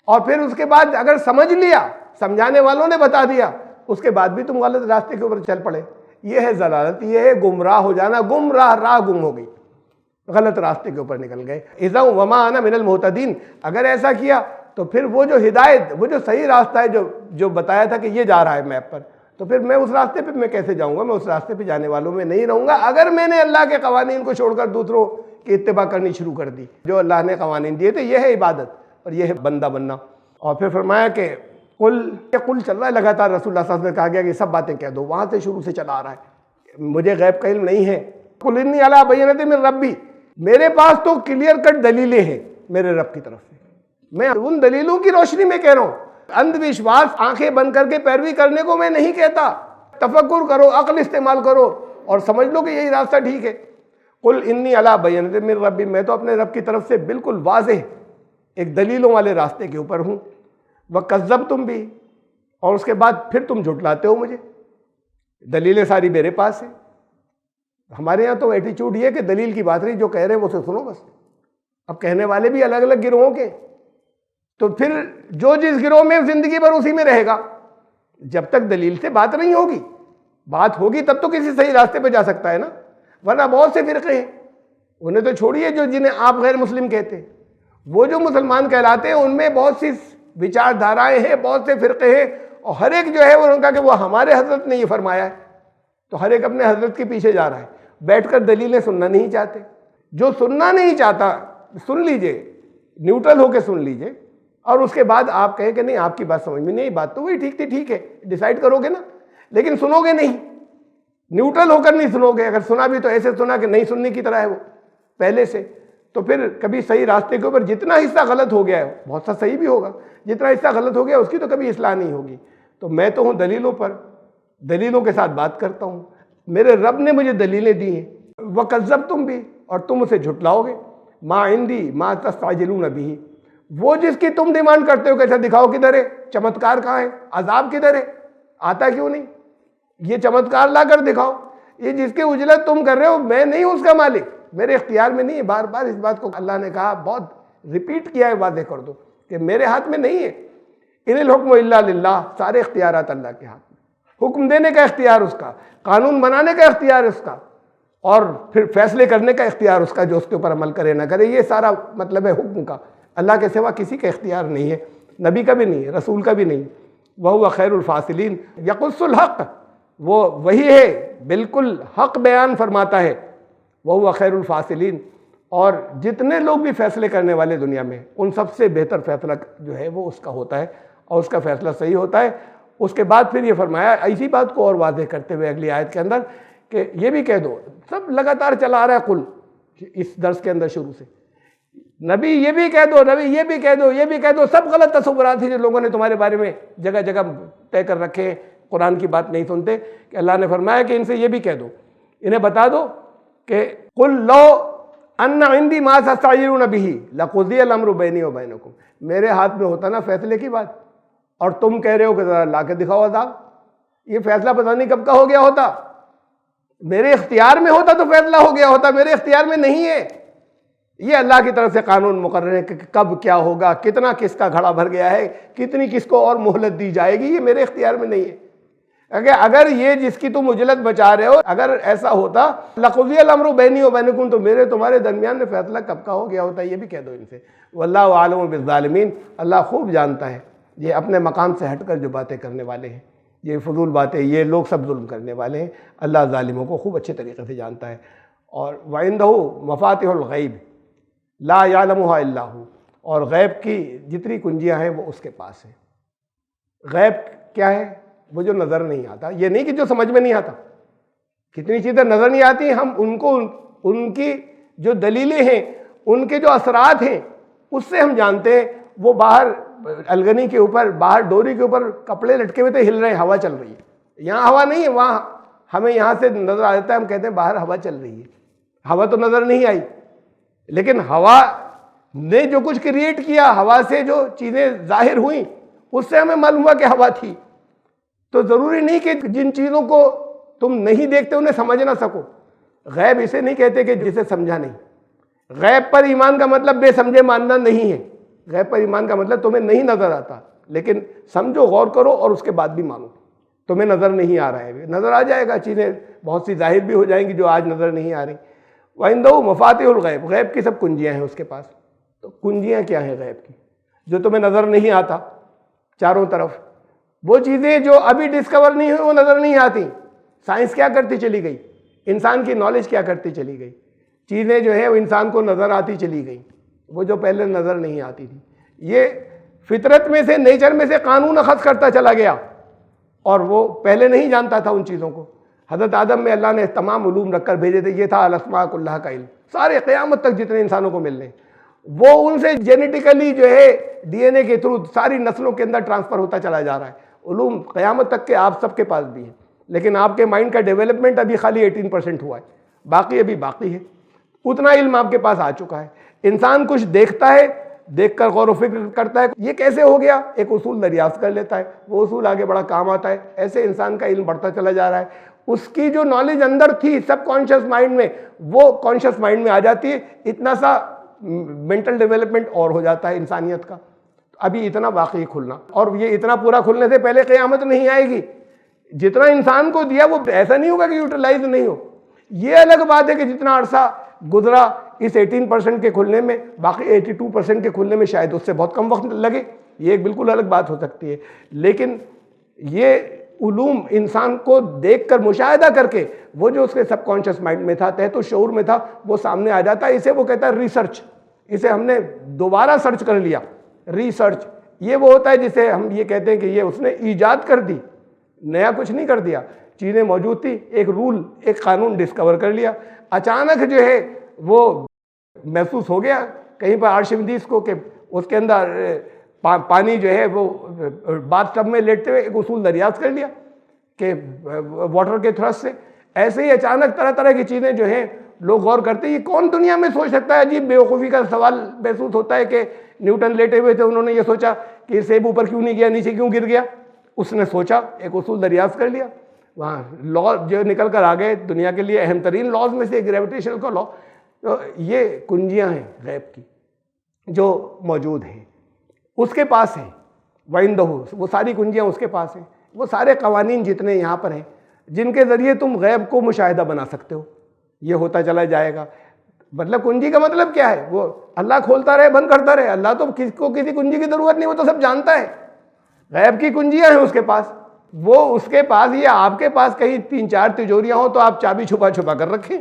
A: اور پھر اس کے بعد اگر سمجھ لیا، سمجھانے والوں نے بتا دیا، اس کے بعد بھی تم غلط راستے کے اوپر چل پڑے، یہ ہے ضلالت، یہ ہے گمراہ ہو جانا، راہ گم ہو گئی، غلط راستے کے اوپر نکل گئے۔ اذا وما انا من المہتدین، اگر ایسا کیا تو پھر وہ جو ہدایت، وہ جو صحیح راستہ ہے جو بتایا تھا کہ یہ جا رہا ہے میپ پر، تو پھر میں اس راستے پہ میں کیسے جاؤں گا؟ میں اس راستے پہ جانے والوں میں نہیں رہوں گا اگر میں نے اللہ کے قوانین کو چھوڑ کر دوسروں کی اتباع کرنی شروع کر دی۔ جو اللہ نے قوانین دیے تھے، یہ ہے عبادت اور یہ ہے بندہ بننا۔ اور پھر فرمایا کہ قل چل رہا ہے لگاتار، رسول اللہ صلی اللہ علیہ وسلم نے کہا گیا کہ سب باتیں کہہ دو، وہاں سے شروع سے چلا آ رہا ہے، مجھے غیب کا علم نہیں ہے. قل انی علی بینۃ من ربی، میرے پاس تو کلیئر کٹ دلیلیں ہیں میرے رب کی طرف سے. میں ان دلیلوں کی روشنی میں کہہ رہا ہوں. اندھ وشواس آنکھیں بند کر کے پیروی کرنے کو میں نہیں کہتا. تفکر کرو، عقل استعمال کرو اور سمجھ لو کہ یہی راستہ ٹھیک ہے. قل انی علی بینۃ من ربی، میں تو اپنے رب کی طرف سے بالکل واضح ایک دلیلوں والے راستے کے اوپر ہوں. وکذبتم بھی، اور اس کے بعد پھر تم جھٹلاتے ہو مجھے. دلیلیں ساری میرے پاس ہیں. ہمارے یہاں تو ایٹیچیوڈ یہ کہ دلیل کی بات نہیں، جو کہہ رہے ہیں وہ سے سنو بس. اب کہنے والے بھی الگ الگ گروہوں کے، تو پھر جو جس گروہ میں زندگی بھر اسی میں رہے گا. جب تک دلیل سے بات نہیں ہوگی، بات ہوگی تب تو کسی صحیح راستے پہ جا سکتا ہے نا. ورنہ بہت سے فرقے ہیں، انہیں تو چھوڑیے جو جنہیں آپ غیر مسلم کہتے ہیں. وہ جو مسلمان کہلاتے ہیں ان میں بہت سی وچار دھارائیں ہیں، بہت سے فرقے ہیں، اور ہر ایک جو ہے وہ ان کا کہ وہ ہمارے حضرت نے یہ فرمایا ہے، تو ہر ایک اپنے حضرت کے پیچھے جا رہا ہے. بیٹھ کر دلیلیں سننا نہیں چاہتے. جو سننا نہیں چاہتا سن لیجئے، نیوٹرل ہو کے سن لیجئے، اور اس کے بعد آپ کہیں کہ نہیں آپ کی بات سمجھ میں نہیں، بات تو وہی ٹھیک تھی، ٹھیک ہے، ڈیسائیڈ کرو گے نا، لیکن سنو گے نہیں. نیوٹرل ہو کر نہیں سنو گے. اگر سنا بھی تو ایسے سنا کہ نہیں سننے کی طرح ہے وہ پہلے سے، تو پھر کبھی صحیح راستے کے اوپر جتنا حصہ غلط ہو گیا ہے، بہت سا صحیح بھی ہوگا، جتنا حصہ غلط ہو گیا اس کی تو کبھی اصلاح نہیں ہوگی. تو میں تو ہوں دلیلوں پر، دلیلوں کے ساتھ بات کرتا ہوں. میرے رب نے مجھے دلیلیں دی ہیں. وکذبتم بھی، اور تم اسے جھٹلاؤ گے. ما عندی ما تستعجلون بہ، وہ جس کی تم ڈیمانڈ کرتے ہو کہ اچھا دکھاؤ کدھر ہے، چمتکار کہاں ہے، عذاب کدھر ہے، آتا کیوں نہیں، یہ چمتکار لا کر دکھاؤ. یہ جس کی اجلت تم کر رہے ہو، میں نہیں ہوں اس کا مالک، میرے اختیار میں نہیں ہے. بار بار اس بات کو اللہ نے کہا، بہت ریپیٹ کیا ہے، واضح کر دو کہ میرے ہاتھ میں نہیں ہے. ان الحکم الا للہ، سارے اختیارات اللہ کے ہاتھ میں. حکم دینے کا اختیار اس کا، قانون بنانے کا اختیار اس کا، اور پھر فیصلے کرنے کا اختیار اس کا، جو اس کے اوپر عمل کرے نہ کرے. یہ سارا مطلب ہے حکم کا. اللہ کے سوا کسی کا اختیار نہیں ہے، نبی کا بھی نہیں ہے، رسول کا بھی نہیں. وَهُوَ خَيْرُ الْفَاصِلِينَ، يَقُصُّ الْحَقَّ، وہ وہی ہے بالکل حق بیان فرماتا ہے. وَهُوَ خَيْرُ الْفَاصِلِينَ، اور جتنے لوگ بھی فیصلے کرنے والے دنیا میں، ان سب سے بہتر فیصلہ جو ہے وہ اس کا ہوتا ہے، اور اس کا فیصلہ صحیح ہوتا ہے. اس کے بعد پھر یہ فرمایا اسی بات کو اور واضح کرتے ہوئے اگلی آیت کے اندر کہ یہ بھی کہہ دو، سب لگاتار چلا آ رہا ہے قل اس درس کے اندر شروع سے. نبی یہ بھی کہہ دو، نبی یہ بھی کہہ دو، یہ بھی کہہ دو. سب غلط تصورات ہیں جو لوگوں نے تمہارے بارے میں جگہ جگہ طے کر رکھے ہیں، قرآن کی بات نہیں سنتے. کہ اللہ نے فرمایا کہ ان سے یہ بھی کہہ دو، انہیں بتا دو کہ قل لو ان عندی ما تستعجلون بہ لقضی الامر بینی و بینکم، میرے ہاتھ میں ہوتا نا فیصلے کی بات، اور تم کہہ رہے ہو کہ ذرا لا کے دکھاؤ عذاب. یہ فیصلہ پتہ نہیں کب کا ہو گیا ہوتا. میرے اختیار میں ہوتا تو فیصلہ ہو گیا ہوتا، میرے اختیار میں نہیں ہے. یہ اللہ کی طرف سے قانون مقرر ہے کہ کب کیا ہوگا، کتنا کس کا گھڑا بھر گیا ہے، کتنی کس کو اور مہلت دی جائے گی، یہ میرے اختیار میں نہیں ہے. اگر یہ جس کی تم اجلت بچا رہے ہو اگر ایسا ہوتا لقضی الامر بینی و بینکم، تو میرے تمہارے درمیان میں فیصلہ کب کا ہو گیا ہوتا. یہ بھی کہہ دو ان سے. واللہ عالم بالظالمین، اللہ خوب جانتا ہے یہ اپنے مقام سے ہٹ کر جو باتیں کرنے والے ہیں، یہ فضول باتیں، یہ لوگ سب ظلم کرنے والے ہیں. اللہ ظالموں کو خوب اچھے طریقے سے جانتا ہے. اور وَعِندَهُ مَفَاتِحُ الْغَيْبِ لا يَعْلَمُهَا إِلَّا هُ، اور غیب کی جتنی کنجیاں ہیں وہ اس کے پاس ہیں. غیب کیا ہے؟ وہ جو نظر نہیں آتا. یہ نہیں کہ جو سمجھ میں نہیں آتا. کتنی چیزیں نظر نہیں آتی، ہم ان کو ان کی جو دلیلیں ہیں، ان کے جو اثرات ہیں، اس سے ہم جانتے ہیں. وہ باہر الگنی کے اوپر، باہر ڈوری کے اوپر کپڑے لٹکے ہوئے تھے، ہل رہے ہیں، ہوا چل رہی ہے. یہاں ہوا نہیں ہے، وہاں ہمیں یہاں سے نظر آ جاتا ہے، ہم کہتے ہیں باہر ہوا چل رہی ہے. ہوا تو نظر نہیں آئی، لیکن ہوا نے جو کچھ کریٹ کیا، ہوا سے جو چیزیں ظاہر ہوئیں، اس سے ہمیں معلوم ہوا کہ ہوا تھی. تو ضروری نہیں کہ جن چیزوں کو تم نہیں دیکھتے انہیں سمجھ نہ سکو. غیب اسے نہیں کہتے کہ جسے سمجھا نہیں. غیب پر ایمان کا مطلب بے سمجھے ماننا نہیں ہے. غیب پر ایمان کا مطلب تمہیں نہیں نظر آتا، لیکن سمجھو، غور کرو، اور اس کے بعد بھی مانو. تمہیں نظر نہیں آ رہا ہے، نظر آ جائے گا. چیزیں بہت سی ظاہر بھی ہو جائیں گی جو آج نظر نہیں آ رہی. وَعِندَهُ مَفَاتِحُ الْغَيْبِ، غیب کی سب کنجیاں ہیں اس کے پاس. تو کنجیاں کیا ہیں غیب کی؟ جو تمہیں نظر نہیں آتا چاروں طرف. وہ چیزیں جو ابھی ڈسکور نہیں ہوئی وہ نظر نہیں آتی. سائنس کیا کرتی چلی گئی، انسان کی نالج کیا کرتی چلی گئی. چیزیں جو ہیں وہ انسان کو نظر آتی چلی گئی، وہ جو پہلے نظر نہیں آتی تھی. یہ فطرت میں سے، نیچر میں سے قانون اخذ کرتا چلا گیا، اور وہ پہلے نہیں جانتا تھا ان چیزوں کو. حضرت آدم میں اللہ نے تمام علوم رکھ کر بھیجے تھے، یہ تھا الاسماء کلھا کا علم، سارے قیامت تک جتنے انسانوں کو مل رہے ہیں وہ ان سے جینیٹیکلی جو ہے ڈی این اے کے تھرو ساری نسلوں کے اندر ٹرانسفر ہوتا چلا جا رہا ہے، علوم قیامت تک کے آپ سب کے پاس بھی ہیں، لیکن آپ کے مائنڈ کا ڈیولپمنٹ ابھی خالی 18% ہوا ہے، باقی ابھی باقی ہے، اتنا علم آپ کے پاس آ چکا ہے۔ انسان کچھ دیکھتا ہے، دیکھ کر غور و فکر کرتا ہے یہ کیسے ہو گیا، ایک اصول دریافت کر لیتا ہے، وہ اصول آگے بڑا کام آتا ہے، ایسے انسان کا علم بڑھتا چلا جا رہا ہے۔ اس کی جو نالج اندر تھی سب کانشیس مائنڈ میں، وہ کانشیس مائنڈ میں آ جاتی ہے، اتنا سا مینٹل ڈیولپمنٹ اور ہو جاتا ہے انسانیت کا۔ ابھی اتنا واقعی کھلنا، اور یہ اتنا پورا کھلنے سے پہلے قیامت نہیں آئے گی۔ جتنا انسان کو دیا وہ ایسا نہیں ہوگا کہ یوٹیلائز نہیں ہو، یہ الگ بات ہے کہ جتنا عرصہ گزرا اس 18% کے کھلنے میں، باقی 82% کے کھلنے میں شاید اس سے بہت کم وقت لگے، یہ ایک بالکل الگ بات ہو سکتی ہے۔ لیکن یہ علوم انسان کو دیکھ کر مشاہدہ کر کے وہ جو اس کے سب کانشیس مائنڈ میں تھا، تحت الشعور میں تھا، وہ سامنے آ جاتا ہے۔ اسے وہ کہتا ہے ریسرچ، اسے ہم نے دوبارہ سرچ کر لیا، ریسرچ۔ یہ وہ ہوتا ہے جسے ہم یہ کہتے ہیں کہ یہ اس نے ایجاد کر دی، نیا کچھ نہیں کر دیا، چیزیں موجود تھی، ایک رول ایک قانون ڈسکور کر لیا، اچانک جو ہے وہ محسوس ہو گیا کہیں پر آرشمیدس کو کہ اس کے اندر پانی جو ہے وہ باتھ ٹب میں لیٹتے ہوئے ایک اصول دریافت کر لیا کہ واٹر کے تھرسٹ سے۔ ایسے ہی اچانک طرح طرح کی چیزیں جو ہیں لوگ غور کرتے ہیں، یہ کون دنیا میں سوچ سکتا ہے؟ عجیب بیوقوفی کا سوال محسوس ہوتا ہے کہ نیوٹن لیٹے ہوئے تھے، انہوں نے یہ سوچا کہ سیب اوپر کیوں نہیں گیا، نیچے کیوں گر گیا، اس نے سوچا، ایک اصول دریافت کر لیا، وہاں لا جو نکل کر آ گئے، دنیا کے لیے اہم ترین لاز میں سے گریویٹیشن کا لا۔ تو یہ کنجیاں ہیں غیب کی جو موجود ہیں، اس کے پاس ہیں، وَعِندَهُ، وہ ساری کنجیاں اس کے پاس ہیں، وہ سارے قوانین جتنے یہاں پر ہیں جن کے ذریعے تم غیب کو مشاہدہ بنا سکتے ہو، یہ ہوتا چلا جائے گا۔ مطلب کنجی کا مطلب کیا ہے؟ وہ اللہ کھولتا رہے بند کرتا رہے، اللہ تو کسی کو کسی کنجی کی ضرورت نہیں، وہ تو سب جانتا ہے۔ غیب کی کنجیاں ہیں اس کے پاس، وہ اس کے پاس یا آپ کے پاس کہیں 3-4 تجوریاں ہوں تو آپ چابی چھپا چھپا کر رکھیں،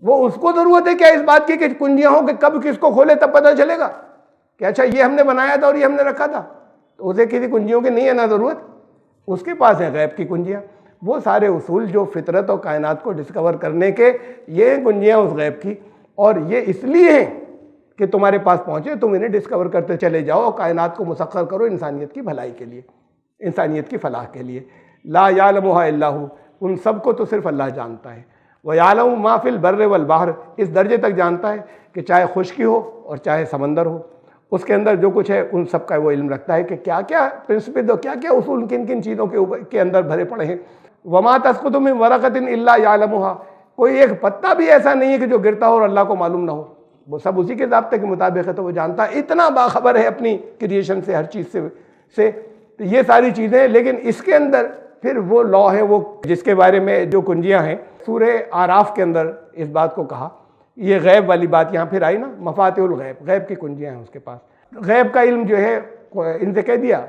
A: وہ اس کو ضرورت ہے کیا اس بات کی کہ کنجیاں ہوں کہ کب کس کو کھولے تب پتہ چلے گا کہ اچھا یہ ہم نے بنایا تھا اور یہ ہم نے رکھا تھا، تو اسے کسی کنجیوں کی نہیں ہے نا ضرورت، اس کے پاس ہیں غیب کی کنجیاں، وہ سارے اصول جو فطرت اور کائنات کو ڈسکور کرنے کے، یہ کنجیاں اس غیب کی، اور یہ اس لیے ہیں کہ تمہارے پاس پہنچے، تم انہیں ڈسکور کرتے چلے جاؤ اور کائنات کو مسخر کرو انسانیت کی بھلائی کے لیے، انسانیت کی فلاح کے لیے۔ لا یعلمها الا هو، ان سب کو تو صرف اللہ جانتا ہے۔ وَيَعْلَمُ مَا فِي الْبَرِّ وَالْبَحْرِ، اس درجے تک جانتا ہے کہ چاہے خشکی ہو اور چاہے سمندر ہو، اس کے اندر جو کچھ ہے ان سب کا وہ علم رکھتا ہے کہ کیا کیا پرنسپل اور کیا کیا اصول کن کن چیزوں کے اندر بھرے پڑے ہیں۔ وَمَا تَسْقُطُ مِن وَرَقَةٍ إِلَّا يَعْلَمُهَا، کوئی ایک پتا بھی ایسا نہیں ہے کہ جو گرتا ہو اور اللہ کو معلوم نہ ہو، وہ سب اسی کے ضابطے کے مطابق ہے، تو وہ جانتا ہے، اتنا باخبر ہے اپنی کریشن سے، ہر چیز سے یہ ساری چیزیں۔ لیکن اس کے اندر پھر وہ لا ہے، وہ جس کے بارے میں جو کنجیاں ہیں سورہ اعراف کے اندر اس بات کو کہا، یہ غیب والی بات یہاں پھر آئی نا، مفاتیح الغیب، غیب کی کنجیاں ہیں اس کے پاس۔ غیب کا علم جو ہے ان سے کہہ دیا،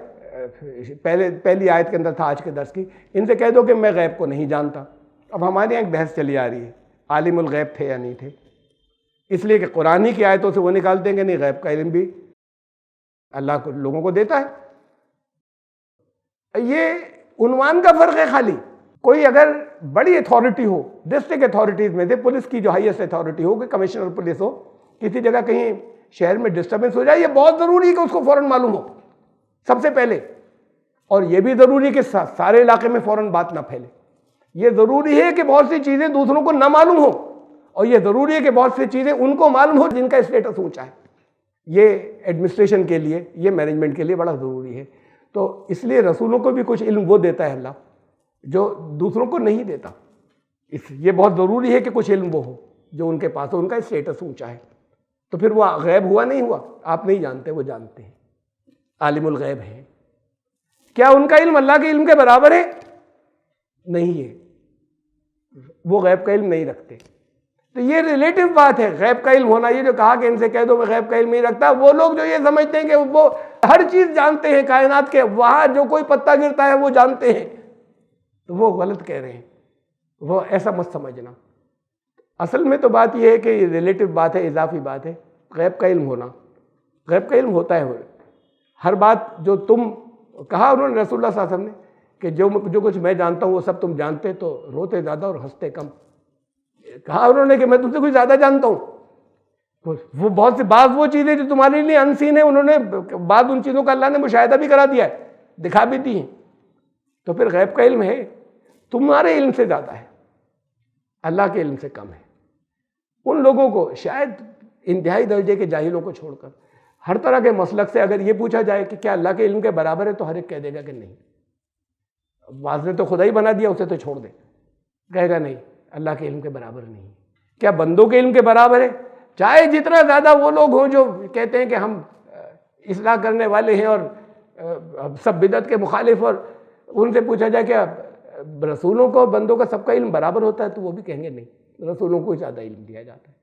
A: پہلی آیت کے اندر تھا آج کے درس کی، ان سے کہہ دو کہ میں غیب کو نہیں جانتا۔ اب ہمارے یہاں ایک بحث چلی آ رہی ہے عالم الغیب تھے یا نہیں تھے، اس لیے کہ قرآن ہی کی آیتوں سے وہ نکالتے ہیں کہ نہیں، غیب کا علم بھی اللہ کو لوگوں کو دیتا ہے۔ یہ عنوان کا فرق ہے خالی۔ کوئی اگر بڑی اتھارٹی ہو، ڈسٹرکٹ اتھارٹیز میں سے پولیس کی جو ہائیسٹ اتھارٹی ہو، کہ کمشنر پولیس ہو، کسی جگہ کہیں شہر میں ڈسٹربنس ہو جائے، یہ بہت ضروری ہے کہ اس کو فوراً معلوم ہو سب سے پہلے، اور یہ بھی ضروری ہے کہ سارے علاقے میں فوراً بات نہ پھیلے۔ یہ ضروری ہے کہ بہت سی چیزیں دوسروں کو نہ معلوم ہو، اور یہ ضروری ہے کہ بہت سی چیزیں ان کو معلوم ہو جن کا اسٹیٹس اونچا ہے۔ یہ ایڈمنسٹریشن کے لیے، یہ مینجمنٹ کے لیے بڑا ضروری ہے۔ تو اس لیے رسولوں کو بھی کچھ علم وہ دیتا ہے اللہ جو دوسروں کو نہیں دیتا، یہ بہت ضروری ہے کہ کچھ علم وہ ہو جو ان کے پاس ہو، ان کا اسٹیٹس اونچا ہے۔ تو پھر وہ غیب ہوا نہیں ہوا، آپ نہیں جانتے، وہ جانتے ہیں، عالم الغیب ہے۔ کیا ان کا علم اللہ کے علم کے برابر ہے؟ نہیں ہے، وہ غیب کا علم نہیں رکھتے۔ تو یہ ریلیٹو بات ہے، غیب کا علم ہونا۔ یہ جو کہا کہ ان سے کہہ دو میں غیب کا علم نہیں رکھتا، وہ لوگ جو یہ سمجھتے ہیں کہ وہ ہر چیز جانتے ہیں کائنات کے، وہاں جو کوئی پتا گرتا ہے وہ جانتے ہیں، تو وہ غلط کہہ رہے ہیں، وہ ایسا مت سمجھنا۔ اصل میں تو بات یہ ہے کہ یہ ریلیٹو بات ہے، اضافی بات ہے، غیب کا علم ہونا۔ غیب کا علم ہوتا ہے، ہر بات جو تم کہا انہوں نے، رسول اللہ صلی اللہ علیہ وسلم نے، کہ جو کچھ میں جانتا ہوں وہ سب تم جانتے تو روتے زیادہ اور ہنستے کم. کہا انہوں نے کہ میں تم سے کچھ زیادہ جانتا ہوں. وہ بہت سی بعض وہ چیزیں جو تمہارے لیے انسین ہیں انہوں نے بعض ان چیزوں کا اللہ نے مشاہدہ بھی کرا دیا ہے, دکھا بھی دی ہیں. تو پھر غیب کا علم ہے تمہارے علم سے زیادہ ہے, اللہ کے علم سے کم ہے. ان لوگوں کو شاید انتہائی درجے کے جاہلوں کو چھوڑ کر ہر طرح کے مسلک سے اگر یہ پوچھا جائے کہ کیا اللہ کے علم کے برابر ہے تو ہر ایک کہہ دے گا کہ نہیں. بعض نے تو خدا ہی بنا دیا, اسے تو چھوڑ دے, کہے گا نہیں اللہ کے علم کے برابر نہیں. کیا بندوں کے علم کے برابر ہے؟ چاہے جتنا زیادہ وہ لوگ ہوں جو کہتے ہیں کہ ہم اصلاح کرنے والے ہیں اور سب بدعت کے مخالف, اور ان سے پوچھا جائے کہ رسولوں کو بندوں کا سب کا علم برابر ہوتا ہے تو وہ بھی کہیں گے نہیں, رسولوں کو زیادہ علم دیا جاتا ہے.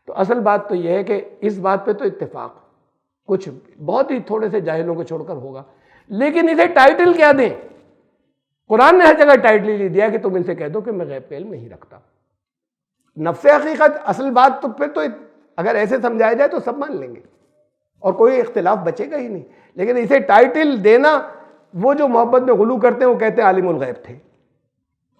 A: تو اصل بات تو یہ ہے کہ اس بات پہ تو اتفاق کچھ بہت ہی تھوڑے سے جاہلوں کو چھوڑ کر ہوگا, لیکن اسے ٹائٹل کیا دیں؟ قرآن نے ہر جگہ ٹائٹل ہی دیا کہ تم ان سے کہہ دو کہ میں غیب کا علم نہیں رکھتا. نفس حقیقت اصل بات تو پھر تو اگر ایسے سمجھایا جائے تو سب مان لیں گے اور کوئی اختلاف بچے گا ہی نہیں. لیکن اسے ٹائٹل دینا, وہ جو محبت میں غلو کرتے ہیں وہ کہتے ہیں عالم الغیب تھے.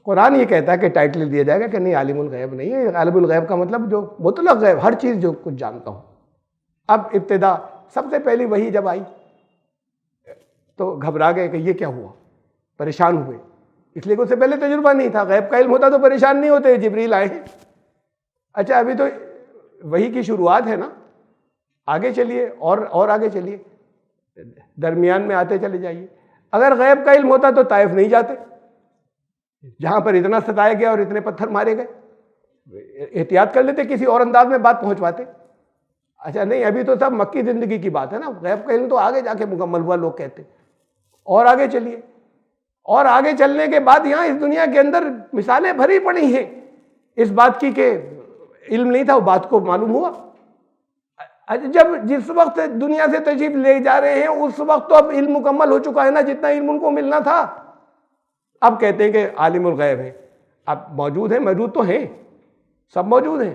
A: قرآن یہ کہتا ہے کہ ٹائٹل دیا جائے گا کہ نہیں عالم الغیب نہیں ہے. عالم الغیب کا مطلب جو مطلق غیب, ہر چیز جو کچھ جانتا ہوں. اب ابتدا سب سے پہلی وہی جب آئی تو گھبرا گئے کہ یہ کیا ہوا, پریشان ہوئے, اس لیے کہ اس سے پہلے تجربہ نہیں تھا. غیب کا علم ہوتا تو پریشان نہیں ہوتے, جبریل آئے ہیں. اچھا ابھی تو وہی کی شروعات ہے نا, آگے چلیے اور آگے چلیے, درمیان میں آتے چلے جائیے. اگر غیب کا علم ہوتا تو طائف نہیں جاتے جہاں پر اتنا ستایا گیا اور اتنے پتھر مارے گئے, احتیاط کر لیتے, کسی اور انداز میں بات پہنچواتے. اچھا نہیں, ابھی تو سب مکی زندگی کی بات ہے نا, غیب کا علم تو آگے جا کے مکمل ہوا لوگ کہتے. اور آگے چلیے, اور آگے چلنے کے بعد یہاں اس دنیا کے اندر مثالیں بھری پڑی ہیں اس بات کی کہ علم نہیں تھا, وہ بات کو معلوم ہوا. جب جس وقت دنیا سے تشریف لے جا رہے ہیں اس وقت تو اب علم مکمل ہو چکا ہے نا, جتنا علم ان کو ملنا تھا. اب کہتے ہیں کہ عالم الغیب ہے. اب موجود ہیں, موجود تو ہیں, سب موجود ہیں.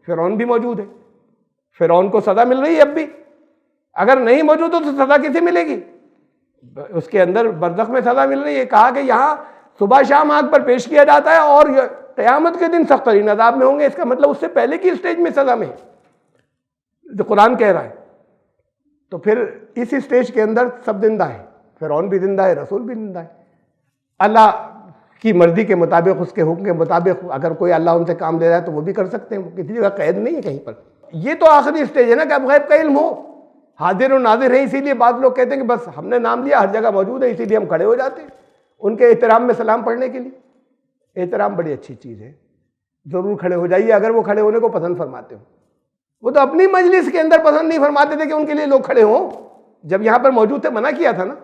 A: فرعون بھی موجود ہے, فرعون کو سزا مل رہی ہے اب بھی. اگر نہیں موجود تو سزا کسے ملے گی؟ اس کے اندر برزخ میں سزا مل رہی ہے. کہا کہ یہاں صبح شام آنکھ پر پیش کیا جاتا ہے اور قیامت کے دن سخت ترین عذاب میں ہوں گے. اس کا مطلب اس سے پہلے کی اسٹیج میں سزا میں ہے, جو قرآن کہہ رہا ہے. تو پھر اس اسٹیج کے اندر سب زندہ ہے, فرعون بھی زندہ ہے, رسول بھی زندہ ہے. اللہ کی مرضی کے مطابق, اس کے حکم کے مطابق اگر کوئی اللہ ان سے کام لے رہا ہے تو وہ بھی کر سکتے ہیں, کسی جگہ قید نہیں ہے کہیں پر. یہ تو آخری اسٹیج ہے نا کہ اب غیب کا علم ہو, حاضر و ناظر ہے. اسی لیے بعض لوگ کہتے ہیں کہ بس ہم نے نام لیا, ہر جگہ موجود ہے, اسی لیے ہم کھڑے ہو جاتے ہیں ان کے احترام میں سلام پڑھنے کے لیے. احترام بڑی اچھی چیز ہے, ضرور کھڑے ہو جائیے اگر وہ کھڑے ہونے کو پسند فرماتے ہوں. وہ تو اپنی مجلس کے اندر پسند نہیں فرماتے تھے کہ ان کے لیے لوگ کھڑے ہوں. جب یہاں پر موجود تھے منع کیا تھا نا,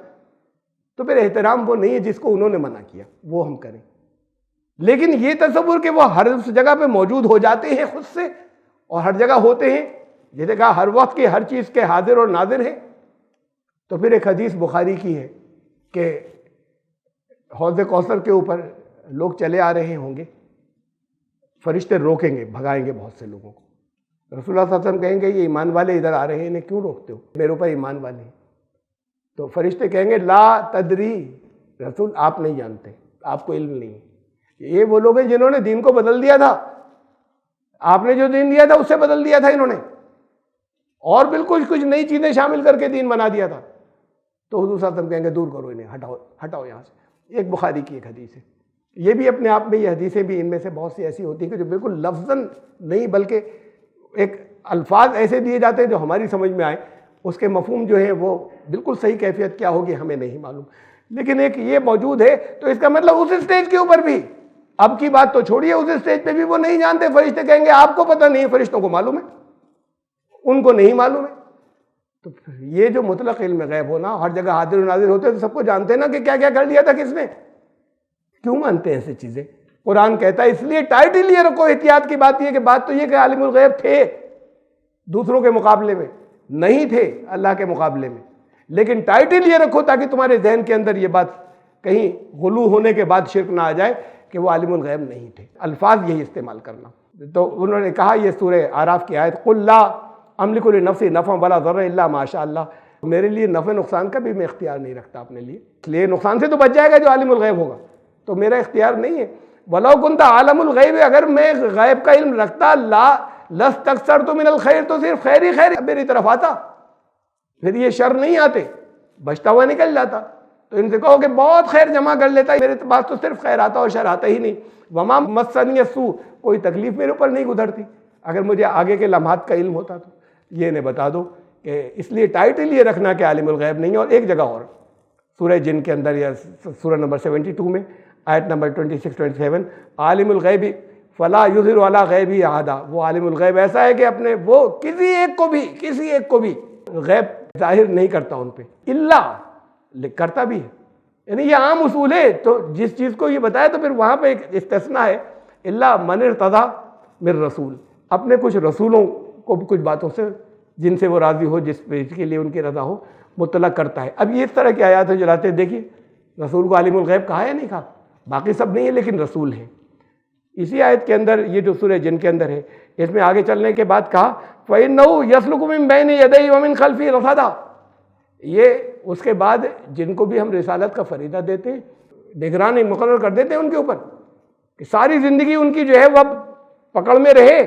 A: تو پھر احترام وہ نہیں ہے جس کو انہوں نے منع کیا وہ ہم کریں. لیکن یہ تصور کہ وہ ہر اس جگہ پہ موجود ہو جاتے ہیں خود سے اور ہر جگہ ہوتے ہیں, جیسے کہا ہر وقت کے ہر چیز کے حاضر اور ناظر ہیں. تو پھر ایک حدیث بخاری کی ہے کہ حوض کوثر کے اوپر لوگ چلے آ رہے ہوں گے, فرشتے روکیں گے, بھگائیں گے بہت سے لوگوں کو. رسول اللہ صلی اللہ علیہ وسلم کہیں گے یہ ایمان والے ادھر آ رہے ہیں, انہیں کیوں روکتے ہو, میرے اوپر ایمان والے ہیں. تو فرشتے کہیں گے لا تدری, رسول آپ نہیں جانتے, آپ کو علم نہیں ہے. یہ وہ لوگ ہیں جنہوں نے دین کو بدل دیا تھا, آپ نے جو دین دیا تھا اس سے بدل دیا تھا انہوں نے, اور بالکل کچھ نئی چیزیں شامل کر کے دین بنا دیا تھا. تو حضور صلی اللہ علیہ وسلم کہیں گے دور کرو انہیں, ہٹاؤ یہاں سے. ایک بخاری کی ایک حدیث ہے. یہ بھی اپنے آپ میں, یہ حدیثیں بھی ان میں سے بہت سی ایسی ہوتی ہیں کہ جو بالکل لفظاً نہیں بلکہ ایک الفاظ ایسے دیے جاتے ہیں جو ہماری سمجھ میں آئے, اس کے مفہوم جو ہیں وہ بالکل صحیح کیفیت کیا ہوگی ہمیں نہیں معلوم. لیکن ایک یہ موجود ہے, تو اس کا مطلب اس اسٹیج کے اوپر بھی, اب کی بات تو چھوڑیے, اس اسٹیج پہ بھی وہ نہیں جانتے. فرشتے کہیں گے آپ کو پتہ نہیں ہے, فرشتوں کو معلوم ہے, ان کو نہیں معلوم ہے. تو یہ جو مطلق علم غیب ہونا, ہر جگہ حاضر و ناظر ہوتے تو سب کو جانتے نا کہ کیا کیا کر دیا تھا کس نے. کیوں مانتے ہیں ایسی چیزیں؟ قرآن کہتا ہے اس لیے ٹائٹل یہ رکھو. احتیاط کی بات یہ کہ بات تو یہ کہ عالم الغیب تھے دوسروں کے مقابلے میں, نہیں تھے اللہ کے مقابلے میں, لیکن ٹائٹل یہ رکھو تاکہ تمہارے ذہن کے اندر یہ بات کہیں غلو ہونے کے بعد شرک نہ آ جائے کہ وہ عالم الغیب نہیں تھے. الفاظ یہی استعمال کرنا. تو انہوں نے کہا, یہ سورہ اعراف کی آیت, قل لا املک لنفسی نفعا ولا ضرا الا ما شاء اللہ, میرے لیے نفع نقصان کا بھی میں اختیار نہیں رکھتا اپنے لیے، اس لیے نقصان سے تو بچ جائے گا جو عالم الغیب ہوگا، تو میرا اختیار نہیں ہے۔ وَلَوْ كُنْتَ عَالَمُ الْغَيْبِ، اگر میں غیب کا علم رکھتا لَاسْتَكْثَرْتُ مِنَ الْخَيْرِ، تو صرف خیر ہی خیر میری طرف آتا، پھر یہ شر نہیں آتے، بچتا ہوا نکل جاتا۔ تو ان سے کہو کہ بہت خیر جمع کر لیتا ہے، میرے پاس تو صرف خیر آتا اور شر آتا ہی نہیں۔ وَمَا مَسَّنِيَ السُّوءُ، کوئی تکلیف میرے اوپر نہیں گزرتی۔ اگر مجھے آگے کے لمحات کا علم ہوتا تو یہ انہیں بتا دو کہ اس لیے ٹائٹل یہ رکھنا کہ عالم الغیب نہیں ہے۔ اور ایک جگہ اور سورہ جن کے اندر یا سورہ نمبر 72 میں آیت نمبر 26-27، عالم الغیب فلا یظہر علی غیبہ احدا، وہ عالم الغیب ایسا ہے کہ اپنے وہ کسی ایک کو بھی غیب ظاہر نہیں کرتا ان پہ، اللہ کرتا بھی ہے، یعنی یہ عام اصول ہے۔ تو جس چیز کو یہ بتایا تو پھر وہاں پہ ایک استثناء ہے، اللہ من ارتضی من رسول، اپنے کچھ رسولوں کو بھی کچھ باتوں سے جن سے وہ راضی ہو، جس کے لیے ان کی رضا ہو، مطلق کرتا ہے۔ اب یہ اس طرح کی آیات جو لاتے ہیں، دیکھیے رسول کو عالم الغیب کہا یا نہیں کہا، باقی سب نہیں ہے لیکن رسول ہیں۔ اسی آیت کے اندر یہ جو سورہ جن کے اندر ہے، اس میں آگے چلنے کے بعد کہا فَإِنَّهُ يَسْلُكُ مِن بَيْنِ يَدَيْهِ وَمِن خَلْفِهِ رَصَدًا، یہ اس کے بعد جن کو بھی ہم رسالت کا فریضہ دیتے ہیں، نگرانی مقرر کر دیتے ہیں ان کے اوپر کہ ساری زندگی ان کی جو ہے وہ پکڑ میں رہے،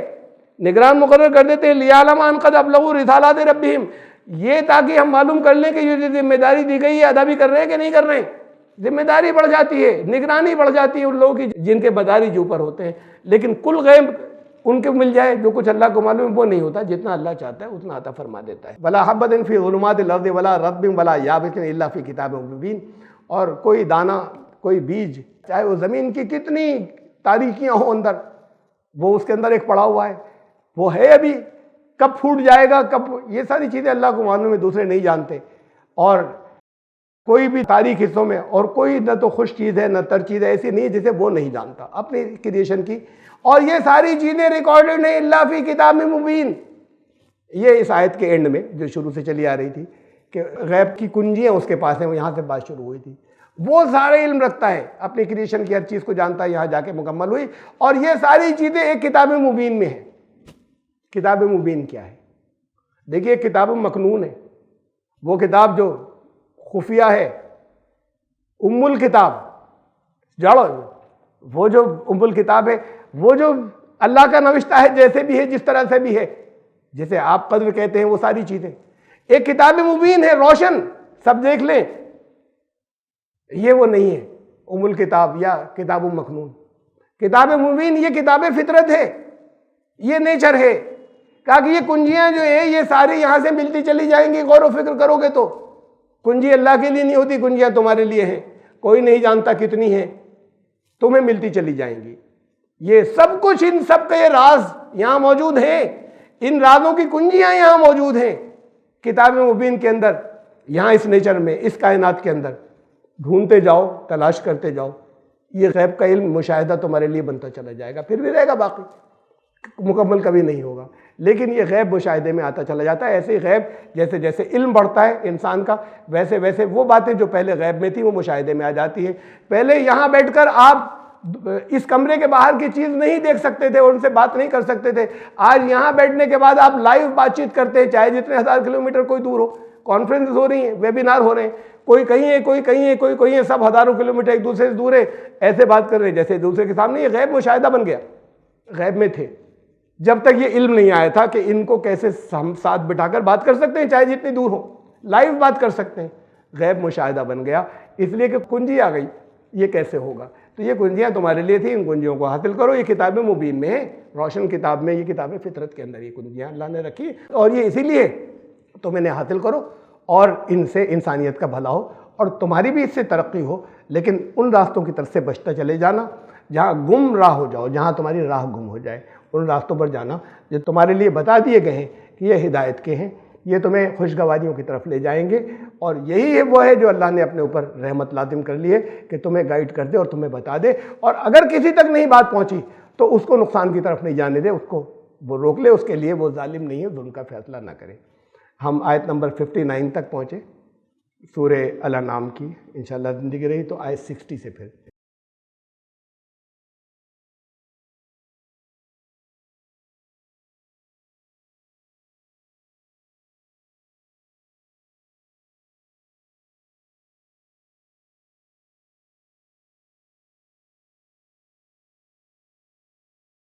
A: نگران مقرر کر دیتے ہیں، لِيَعْلَمَ أَنْ قَدْ أَبْلَغُوا رِسَالَاتِ رَبِّهِمْ، یہ تاکہ ہم معلوم کر لیں کہ یہ جو ذمہ داری دی گئی ہے ادا بھی کر رہے ہیں کہ نہیں کر رہے ہیں۔ ذمہ داری بڑھ جاتی ہے، نگرانی بڑھ جاتی ہے ان لوگوں کی جن کے بداری جو اوپر ہوتے ہیں، لیکن کل غیب ان کو مل جائے، جو کچھ اللہ کو معلوم ہے وہ نہیں ہوتا، جتنا اللہ چاہتا ہے اتنا عطا فرما دیتا ہے۔ وَلَا حَبَّةٍ فِي ظُلُمَاتِ الْأَرْضِ وَلَا رَطْبٍ وَلَا يَابِسٍ إِلَّا فِي كِتَابٍ مُبِينٍ، اور کوئی دانہ، کوئی بیج، چاہے وہ زمین کی کتنی تاریکیاں ہوں اندر، وہ اس کے اندر ایک پڑا ہوا ہے، وہ ہے ابھی، کب پھوٹ جائے گا، کب، یہ ساری چیزیں اللہ کو معلوم ہے، دوسرے نہیں جانتے۔ اور کوئی بھی تاریک حصوں میں، اور کوئی نہ تو خوش چیز ہے نہ تر چیز ہے ایسی نہیں جسے وہ نہیں جانتا اپنی کریشن کی، اور یہ ساری چیزیں ریکارڈڈ ہیں الا فی کتاب مبین۔ یہ اس آیت کے اینڈ میں جو شروع سے چلی آ رہی تھی کہ غیب کی کنجیاں اس کے پاس ہیں، وہ یہاں سے بات شروع ہوئی تھی، وہ سارے علم رکھتا ہے، اپنی کریشن کی ہر چیز کو جانتا ہے، یہاں جا کے مکمل ہوئی، اور یہ ساری چیزیں ایک کتاب مبین میں ہیں۔ کتاب مبین کیا ہے؟ دیکھیے کتاب مکنون ہے، وہ کتاب جو خفیہ ہے، ام الکتاب جاڑو، وہ جو ام الکتاب ہے، وہ جو اللہ کا نوشتہ ہے، جیسے بھی ہے، جس طرح سے بھی ہے، جسے آپ قدر کہتے ہیں، وہ ساری چیزیں ایک کتاب مبین ہے، روشن، سب دیکھ لیں۔ یہ وہ نہیں ہے ام الکتاب یا کتاب مکنون۔ کتاب مبین یہ کتاب فطرت ہے، یہ نیچر ہے، کہا کہ یہ کنجیاں جو ہیں یہ ساری یہاں سے ملتی چلی جائیں گی، غور و فکر کرو گے تو۔ کنجی اللہ کے لیے نہیں ہوتی، کنجیاں تمہارے لیے ہیں، کوئی نہیں جانتا کتنی ہیں، تمہیں ملتی چلی جائیں گی۔ یہ سب کچھ، ان سب کے راز یہاں موجود ہیں، ان رازوں کی کنجیاں یہاں موجود ہیں کتاب مبین کے اندر، یہاں اس نیچر میں، اس کائنات کے اندر ڈھونڈتے جاؤ، تلاش کرتے جاؤ۔ یہ غیب کا علم مشاہدہ تمہارے لیے بنتا چلا جائے گا، پھر بھی رہے گا، باقی مکمل کبھی نہیں ہوگا، لیکن یہ غیب مشاہدے میں آتا چلا جاتا ہے۔ ایسے ہی غیب جیسے جیسے علم بڑھتا ہے انسان کا، ویسے ویسے وہ باتیں جو پہلے غیب میں تھی وہ مشاہدے میں آ جاتی ہیں۔ پہلے یہاں بیٹھ کر آپ اس کمرے کے باہر کی چیز نہیں دیکھ سکتے تھے اور ان سے بات نہیں کر سکتے تھے، آج یہاں بیٹھنے کے بعد آپ لائیو بات چیت کرتے ہیں، چاہے جتنے 1000 کلومیٹر کوئی دور ہو، کانفرنس ہو رہی ہیں، ویبینار ہو رہے ہیں، کوئی کہیں ہے، کوئی کہیں ہے، کوئی کہیں ہے، سب ہزاروں کلومیٹر ایک دوسرے سے دور ہے، ایسے بات کر رہے ہیں جیسے دوسرے کے سامنے۔ یہ غیب مشاہدہ بن گیا، غیب میں تھے جب تک یہ علم نہیں آیا تھا کہ ان کو کیسے ہم ساتھ بٹھا کر بات کر سکتے ہیں، چاہے جتنی دور ہو، لائیو بات کر سکتے ہیں۔ غیب مشاہدہ بن گیا، اس لیے کہ کنجی آ گئی، یہ کیسے ہوگا؟ تو یہ کنجیاں تمہارے لیے تھیں، ان کنجیوں کو حاصل کرو۔ یہ کتاب مبین میں ہے، روشن کتاب میں، یہ کتاب فطرت کے اندر یہ کنجیاں اللہ نے رکھی، اور یہ اسی لیے تم انہیں حاصل کرو اور ان سے انسانیت کا بھلا ہو اور تمہاری بھی اس سے ترقی ہو، لیکن ان راستوں کی طرف سے بچتا چلے جانا جہاں گم راہ ہو جاؤ، جہاں تمہاری راہ گم ہو جائے، ان راستوں پر جانا جو تمہارے لیے بتا دیے گئے ہیں کہ یہ ہدایت کے ہیں، یہ تمہیں خوشگواریوں کی طرف لے جائیں گے، اور یہی ہے وہ ہے جو اللہ نے اپنے اوپر رحمت لازم کر لی ہے کہ تمہیں گائیڈ کر دے اور تمہیں بتا دے، اور اگر کسی تک نہیں بات پہنچی تو اس کو نقصان کی طرف نہیں جانے دے، اس کو وہ روک لے، اس کے لیے وہ ظالم نہیں ہے، ظلم کا فیصلہ نہ کرے۔ ہم آیت نمبر 59 تک پہنچے سورہ الانعام کی، انشاءاللہ زندگی رہی تو آیت 60 سے پھر